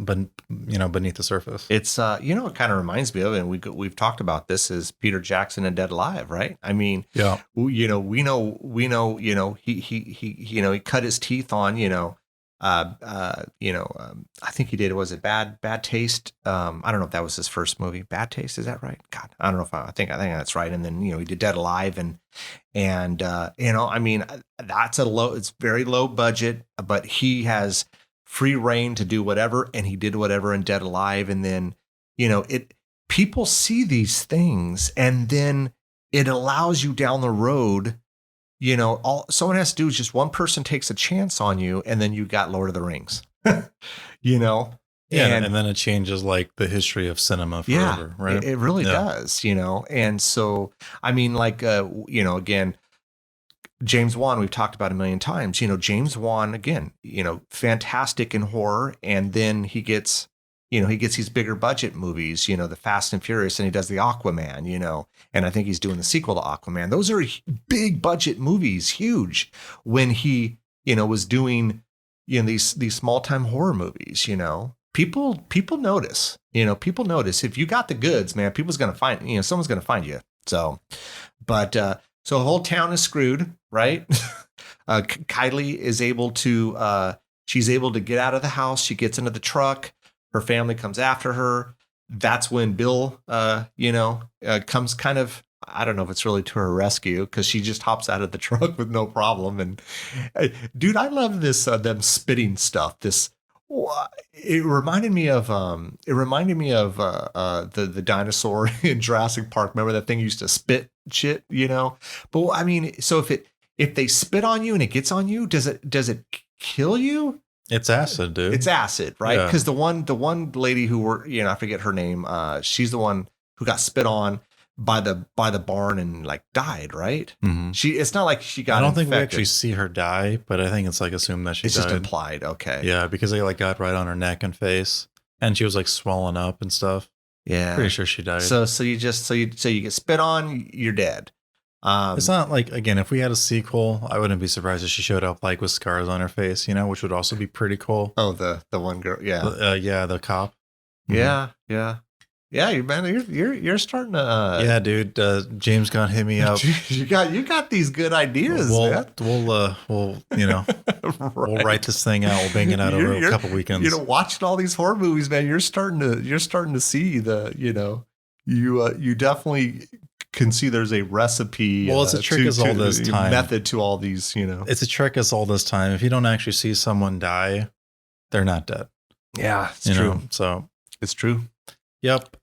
beneath the surface. It's, it kind of reminds me of, and we've talked about this, is Peter Jackson and Dead Alive, right? I mean, yeah, we know, he cut his teeth on, I think he did. Was it Bad Taste? I don't know if that was his first movie. Bad Taste, is that right? God, I don't know if I think that's right. And then he did Dead Alive, and I mean, it's very low budget, but he has free reign to do whatever, and he did whatever in Dead Alive. And then people see these things, and then it allows you down the road. All someone has to do is just one person takes a chance on you, and then you got Lord of the Rings. Yeah, and then it changes like the history of cinema forever, right? It really does, And so, I mean, like, again, James Wan, we've talked about a million times. James Wan, again, fantastic in horror, and then he gets these bigger budget movies, the Fast and Furious, and he does the Aquaman, and I think he's doing the sequel to Aquaman. Those are big budget movies, huge, when he, was doing, these small time horror movies, people notice, people notice. If you got the goods, man, people's going to find, someone's going to find you. So, but, so the whole town is screwed, right? Kylie is able to, she's able to get out of the house. She gets into the truck. Her family comes after her. That's when Bill, comes kind of, I don't know if it's really to her rescue, because she just hops out of the truck with no problem. And dude, I love this, them spitting stuff. It reminded me of the dinosaur in Jurassic Park. Remember that thing used to spit shit, But I mean, so if they spit on you and it gets on you, does it kill you? It's acid, dude. It's acid, right? Because the one lady who I forget her name. She's the one who got spit on by the barn and like died, right? Mm-hmm. It's not like she got. I don't infected. think we actually see her die, but I think it's like assumed that she died. It's just implied, okay. Yeah, because they like got right on her neck and face, and she was like swollen up and stuff. Yeah, pretty sure she died. So you get spit on, you're dead. It's not like, again, if we had a sequel, I wouldn't be surprised if she showed up like with scars on her face, which would also be pretty cool. Oh, the one girl, yeah, the cop. Yeah, you're starting to. Yeah, dude. James Gunn hit me up. you got these good ideas. We'll we'll write this thing out. We'll bang it out over a couple weekends. Watching all these horror movies, man, you're starting to see you definitely can see there's a recipe. Well, it's a trick as all this time. Method to all these, It's a trick as all this time. If you don't actually see someone die, they're not dead. Yeah, it's true. So it's true. Yep.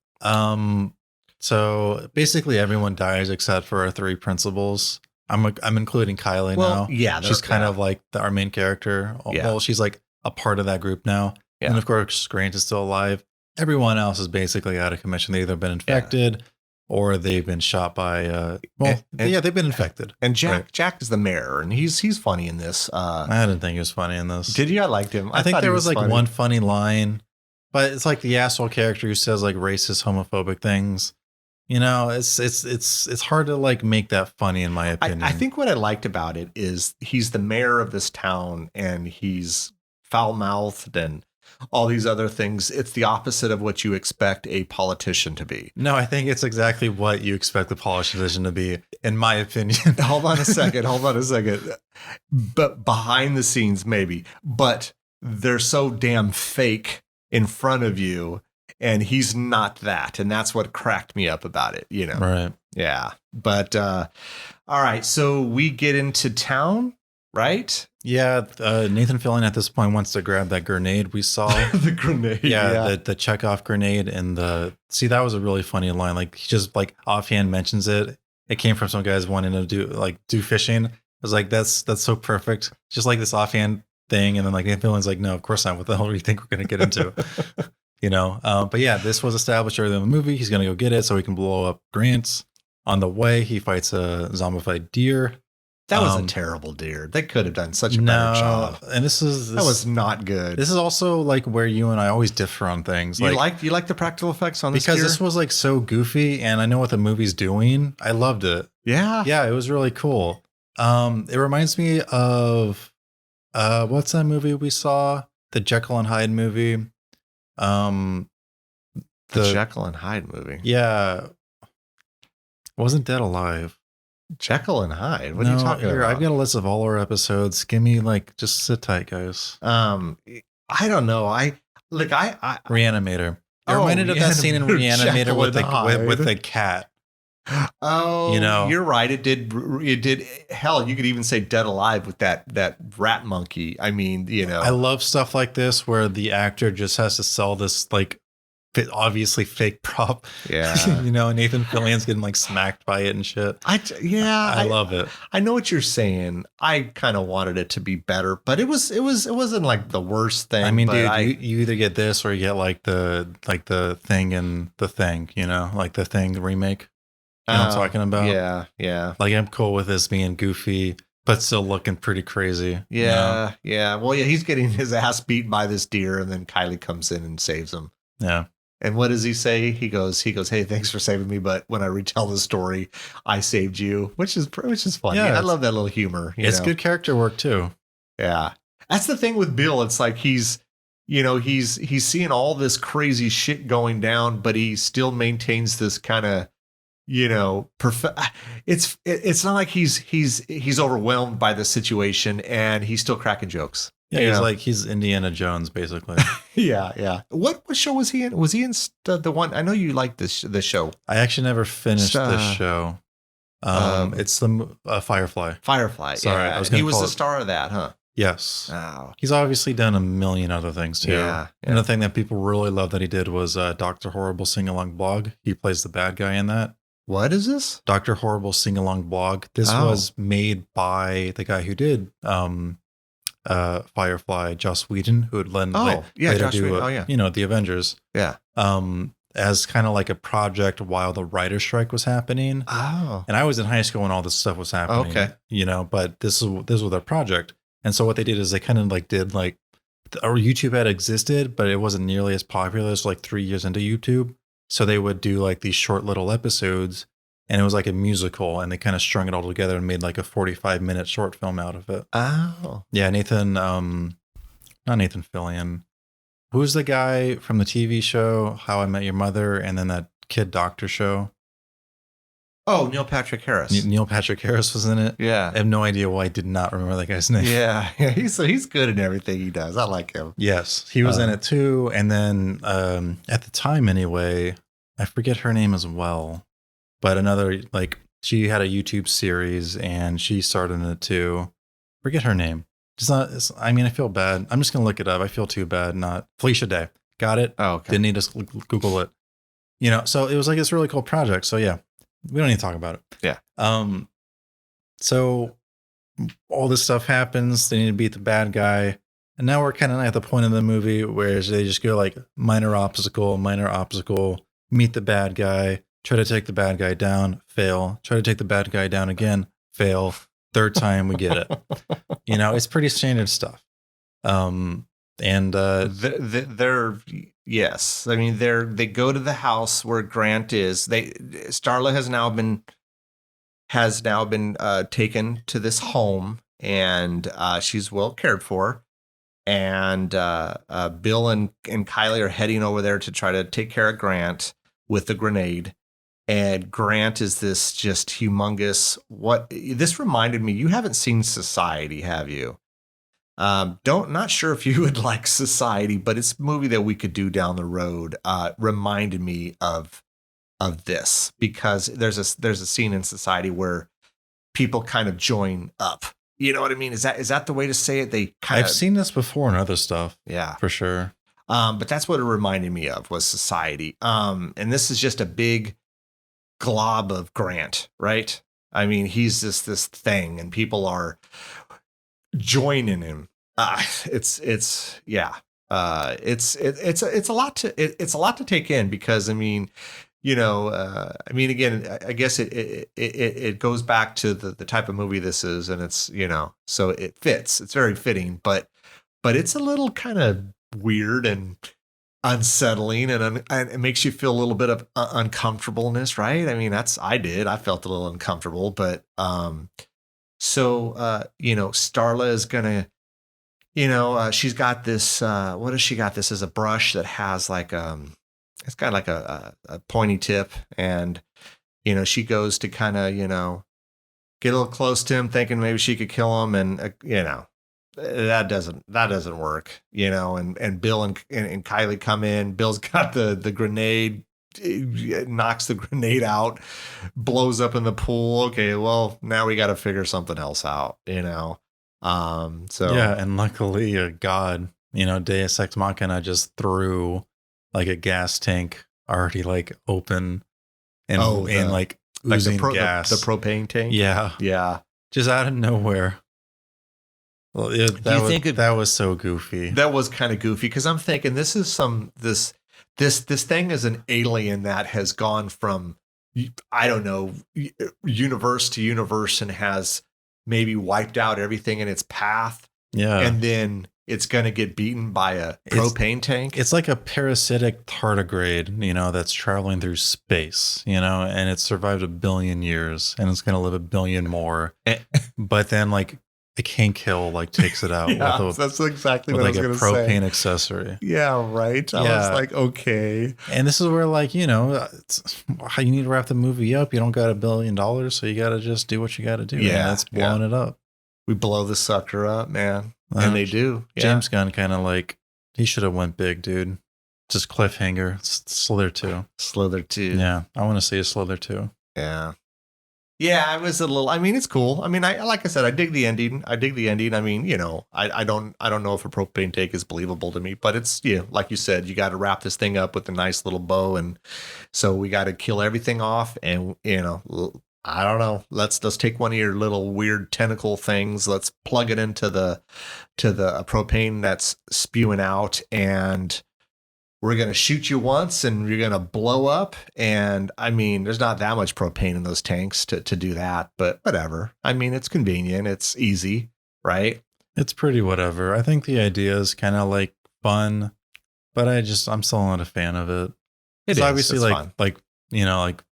So basically everyone dies except for our three principals. I'm including Kylie now. Yeah, she's kind of like our main character. Yeah. Well, she's like a part of that group now. Yeah. And of course, Grant is still alive. Everyone else is basically out of commission. They've either been infected or they've been shot by. They've been infected. And Jack is the mayor, and he's funny in this. I didn't think he was funny in this. Did you? I liked him. I think there was like funny. One funny line, but it's like the asshole character who says like racist, homophobic things. It's hard to like make that funny in my opinion. I think what I liked about it is he's the mayor of this town, and he's foul-mouthed and all these other things. It's the opposite of what you expect a politician to be. No, I think it's exactly what you expect the politician to be, in my opinion. Hold on a second. But behind the scenes, maybe. But they're so damn fake in front of you, and he's not that. And that's what cracked me up about it, Right. Yeah. But all right. So we get into town, right? Yeah, Nathan Fillion at this point wants to grab that grenade we saw. The grenade. Yeah, the Chekhov grenade and that was a really funny line. Like he just like offhand mentions it. It came from some guys wanting to do fishing. I was like, that's so perfect. Just like this offhand thing, and then like Nathan Fillion's like, no, of course not. What the hell do you think we're gonna get into? But yeah, this was established earlier in the movie. He's gonna go get it so he can blow up Grant. On the way, he fights a zombified deer. That was a terrible deer. They could have done such a better job. And this was not good. This is also like where you and I always differ on things. You like the practical effects on this because deer? this was like so goofy, and I know what the movie's doing. I loved it. Yeah, it was really cool. It reminds me of what's that movie we saw? The Jekyll and Hyde movie. The Jekyll and Hyde movie. Yeah, wasn't Dead Alive? Jekyll and Hyde. What are you talking about? I've got a list of all our episodes. Give me just sit tight, guys. I don't know. Reanimator. It reminded of that scene in Reanimator with the cat. Oh, you're right. It did. Hell, you could even say Dead Alive with that rat monkey. I mean, I love stuff like this where the actor just has to sell this like obviously fake prop. Yeah. Nathan Fillion's getting like smacked by it and shit. I love it. I know what you're saying. I kind of wanted it to be better, but it wasn't like the worst thing. I mean, dude, you either get this or you get like the thing and the thing, like the thing remake. You know what I'm talking about? Yeah, yeah. Like I'm cool with this being goofy, but still looking pretty crazy. Yeah, yeah. Well, yeah, he's getting his ass beat by this deer, and then Kylie comes in and saves him. Yeah. And what does he say? He goes, hey, thanks for saving me, but when I retell the story, I saved you, which is funny. Yeah, I love that little humor. It's good character work too. Yeah. That's the thing with Bill. It's like he's seeing all this crazy shit going down, but he still maintains this kind of, it's not like he's overwhelmed by the situation, and he's still cracking jokes. Yeah, he's Indiana Jones basically. Yeah. What show was he in? Was he in the one? I know you like the show. I actually never finished this show. It's the Firefly. Firefly. Sorry, yeah. He was the star of that, huh? Yes. Oh. He's obviously done a million other things too. Yeah. And the thing that people really love that he did was Dr. Horrible Sing Along Blog. He plays the bad guy in that. What is this? Dr. Horrible Sing Along Blog. This was made by the guy who did Firefly, Joss Whedon, who would later do the Avengers. Yeah. As kind of like a project while the writer's strike was happening. Oh. And I was in high school when all this stuff was happening. Okay. But this was their project. And so what they did is they kind of did our YouTube had existed, but it wasn't nearly as popular as 3 years into YouTube. So they would do these short little episodes, and it was like a musical, and they kind of strung it all together and made a 45-minute short film out of it. Oh. Yeah, not Nathan Fillion. Who's the guy from the TV show How I Met Your Mother, and then that Kid Doctor show? Oh, Neil Patrick Harris. Neil Patrick Harris was in it. Yeah. I have no idea why I did not remember that guy's name. Yeah. He's good in everything he does. I like him. Yes. He was in it too. And then at the time anyway, I forget her name as well. But another, she had a YouTube series and she started in it too. Forget her name. I feel bad. I'm just going to look it up. I feel too bad. Not Felicia Day. Got it? Oh, okay. Didn't need to Google it. So it was this really cool project. So yeah. We don't need to talk about it. Yeah. So all this stuff happens. They need to beat the bad guy. And now we're kind of at the point in the movie where they just go minor obstacle, meet the bad guy, try to take the bad guy down, fail, try to take the bad guy down again, fail. Third time we get it. It's pretty standard stuff. They're yes. I mean, they go to the house where Grant is. Starla has now been taken to this home, and she's well cared for. And Bill and Kylie are heading over there to try to take care of Grant with the grenade. And Grant is this just humongous. This reminded me. You haven't seen Society, have you? Not sure if you would like Society, but it's a movie that we could do down the road. Reminded me of this because there's a scene in Society where people kind of join up, You know what I mean? Is that the way to say it? They kind of I've seen this before in other stuff. Yeah. For sure. But that's what it reminded me of was society. And this is just a big glob of Grant, right? I mean, he's just this thing and people are joining him. It's a lot to take in because I mean, again, I guess it goes back to the type of movie this is, and it's, so it fits. It's very fitting, but it's a little kind of weird and unsettling, and it makes you feel a little bit of uncomfortableness, right? I mean, I felt a little uncomfortable, but Starla is gonna, she's got this. What has she got? This is a brush that has like it's got like a pointy tip, and she goes to kind of get a little close to him, thinking maybe she could kill him, and that doesn't work, and Bill and Kylie come in. Bill's got the grenade, knocks the grenade out, blows up in the pool. Okay, well now we got to figure something else out, so yeah, and luckily God, Deus Ex Machina just threw like a gas tank already like open and like oozing gas, the propane tank. Yeah, just out of nowhere. Well, that was so goofy. That was kind of goofy because I'm thinking this thing is an alien that has gone from, I don't know, universe to universe and has maybe wiped out everything in its path. Yeah. And then it's going to get beaten by a propane tank. It's like a parasitic tardigrade, that's traveling through space, and it's survived 1 billion years and it's going to live 1 billion more. But then like a cane kill like takes it out. That's exactly what I was going to say. Like a propane accessory. Yeah, right. I was like, okay. And this is where like, it's how you need to wrap the movie up. You don't got $1 billion, so you got to just do what you got to do. Yeah, that's blowing it up. We blow the sucker up, man. And they do. James Gunn kind of like, he should have went big, dude. Just cliffhanger. Slither 2. Slither 2. Yeah, I want to see a Slither 2. Yeah. Yeah, I was a little. I mean, it's cool. I mean, like I said, I dig the ending. I mean, I don't know if a propane tank is believable to me, but it's like you said, you got to wrap this thing up with a nice little bow, and so we got to kill everything off, and I don't know. Let's take one of your little weird tentacle things. Let's plug it into the propane that's spewing out, and we're going to shoot you once and you're going to blow up. And I mean, there's not that much propane in those tanks to do that, but whatever. I mean, it's convenient. It's easy, right? It's pretty whatever. I think the idea is kind of like fun, but I'm still not a fan of it. It's obviously it's like, fun. like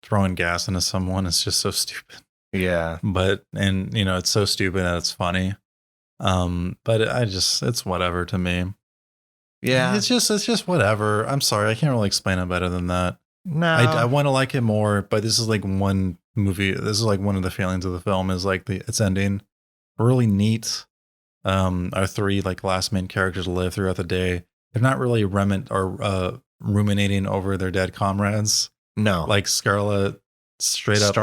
throwing gas into someone is just so stupid. Yeah. But, it's so stupid that it's funny. But it's whatever to me. Yeah, it's just whatever. I'm sorry, I can't really explain it better than that. No, I want to like it more, but this is like one movie. This is like one of the failings of the film is like its ending. Really neat. Our 3 like last main characters live throughout the day. They're not really ruminating over their dead comrades. No, like Starla straight up.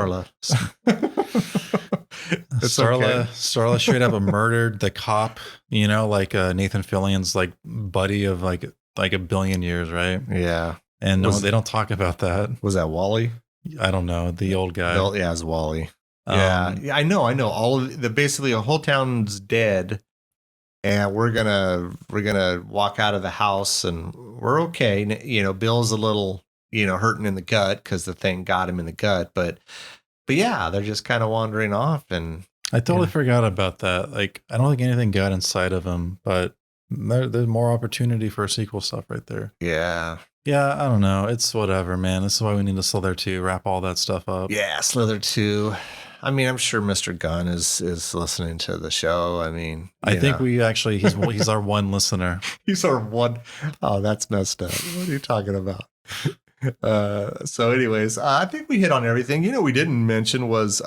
Starla straight up murdered the cop, like Nathan Fillion's like buddy of like 1 billion years, right? Yeah. And they don't talk about that. Was that Wally? I don't know. The old guy. Yeah, it's Wally. Yeah, I know. All of basically a whole town's dead, and we're gonna walk out of the house, and we're okay. Bill's a little hurting in the gut because the thing got him in the gut, but yeah, they're just kind of wandering off, and I totally forgot about that. Like, I don't think anything got inside of him, but there's more opportunity for sequel stuff right there. Yeah. Yeah, I don't know. It's whatever, man. This is why we need to Slither 2, wrap all that stuff up. Yeah, Slither 2. I mean, I'm sure Mr. Gunn is listening to the show. I mean, I think we actually, he's our one listener. He's our one. Oh, that's messed up. What are you talking about? So anyways, I think we hit on everything. We didn't mention was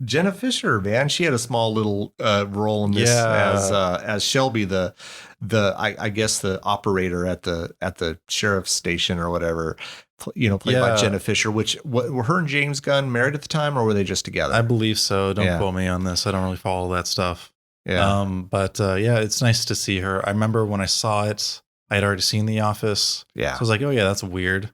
Jenna Fisher, man. She had a small little role in this as Shelby, I guess the operator at the sheriff's station or whatever, played by Yeah. Jenna Fisher. Which were her and James Gunn married at the time, or were they just together? I believe so. Don't Yeah. quote me on this. I don't really follow that stuff. Yeah. But yeah, it's nice to see her. I remember when I saw it, I had already seen The Office. Yeah. So I was like, oh yeah, that's weird.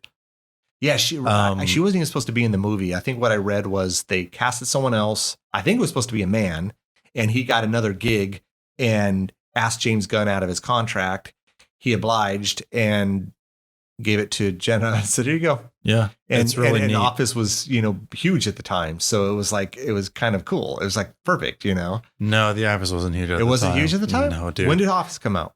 Yeah, she wasn't even supposed to be in the movie. I think what I read was they casted someone else. I think it was supposed to be a man, and he got another gig and asked James Gunn out of his contract. He obliged and gave it to Jenna and said, here you go. Yeah. And, it's really and neat. Office was, huge at the time. So it was kind of cool. It was like perfect, No, The Office wasn't huge at the time. It wasn't huge at the time? No, dude. When did Office come out?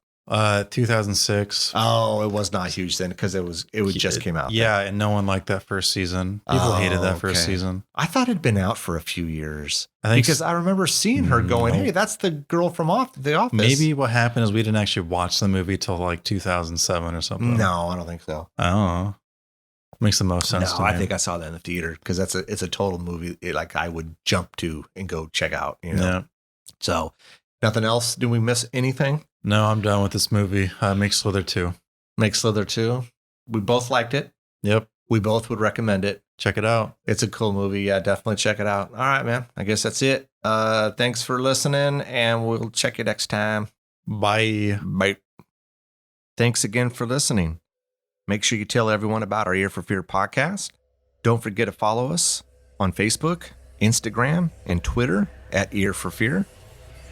2006. Oh, it was not huge then because it just came out. Yeah, and no one liked that first season. People hated that first season. I thought it'd been out for a few years. I think because I remember seeing her going, Nope. hey, that's the girl from The Office. Maybe what happened is we didn't actually watch the movie till like 2007 or something. No, I don't think so. I don't know. Makes the most sense to me. I think I saw that in the theater because it's a total movie like I would jump to and go check out. Yeah. So nothing else. Did we miss anything? No, I'm done with this movie. Make Slither 2. Make Slither 2. We both liked it. Yep. We both would recommend it. Check it out. It's a cool movie. Yeah, definitely check it out. All right, man. I guess that's it. Thanks for listening, and we'll check you next time. Bye. Bye. Thanks again for listening. Make sure you tell everyone about our Ear for Fear podcast. Don't forget to follow us on Facebook, Instagram, and Twitter at Ear for Fear.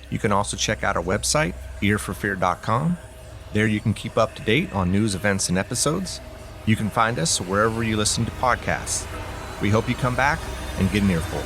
You can also check out our website, earforfear.com. There you can keep up to date on news, events, and episodes. You can find us wherever you listen to podcasts. We hope you come back and get an earful.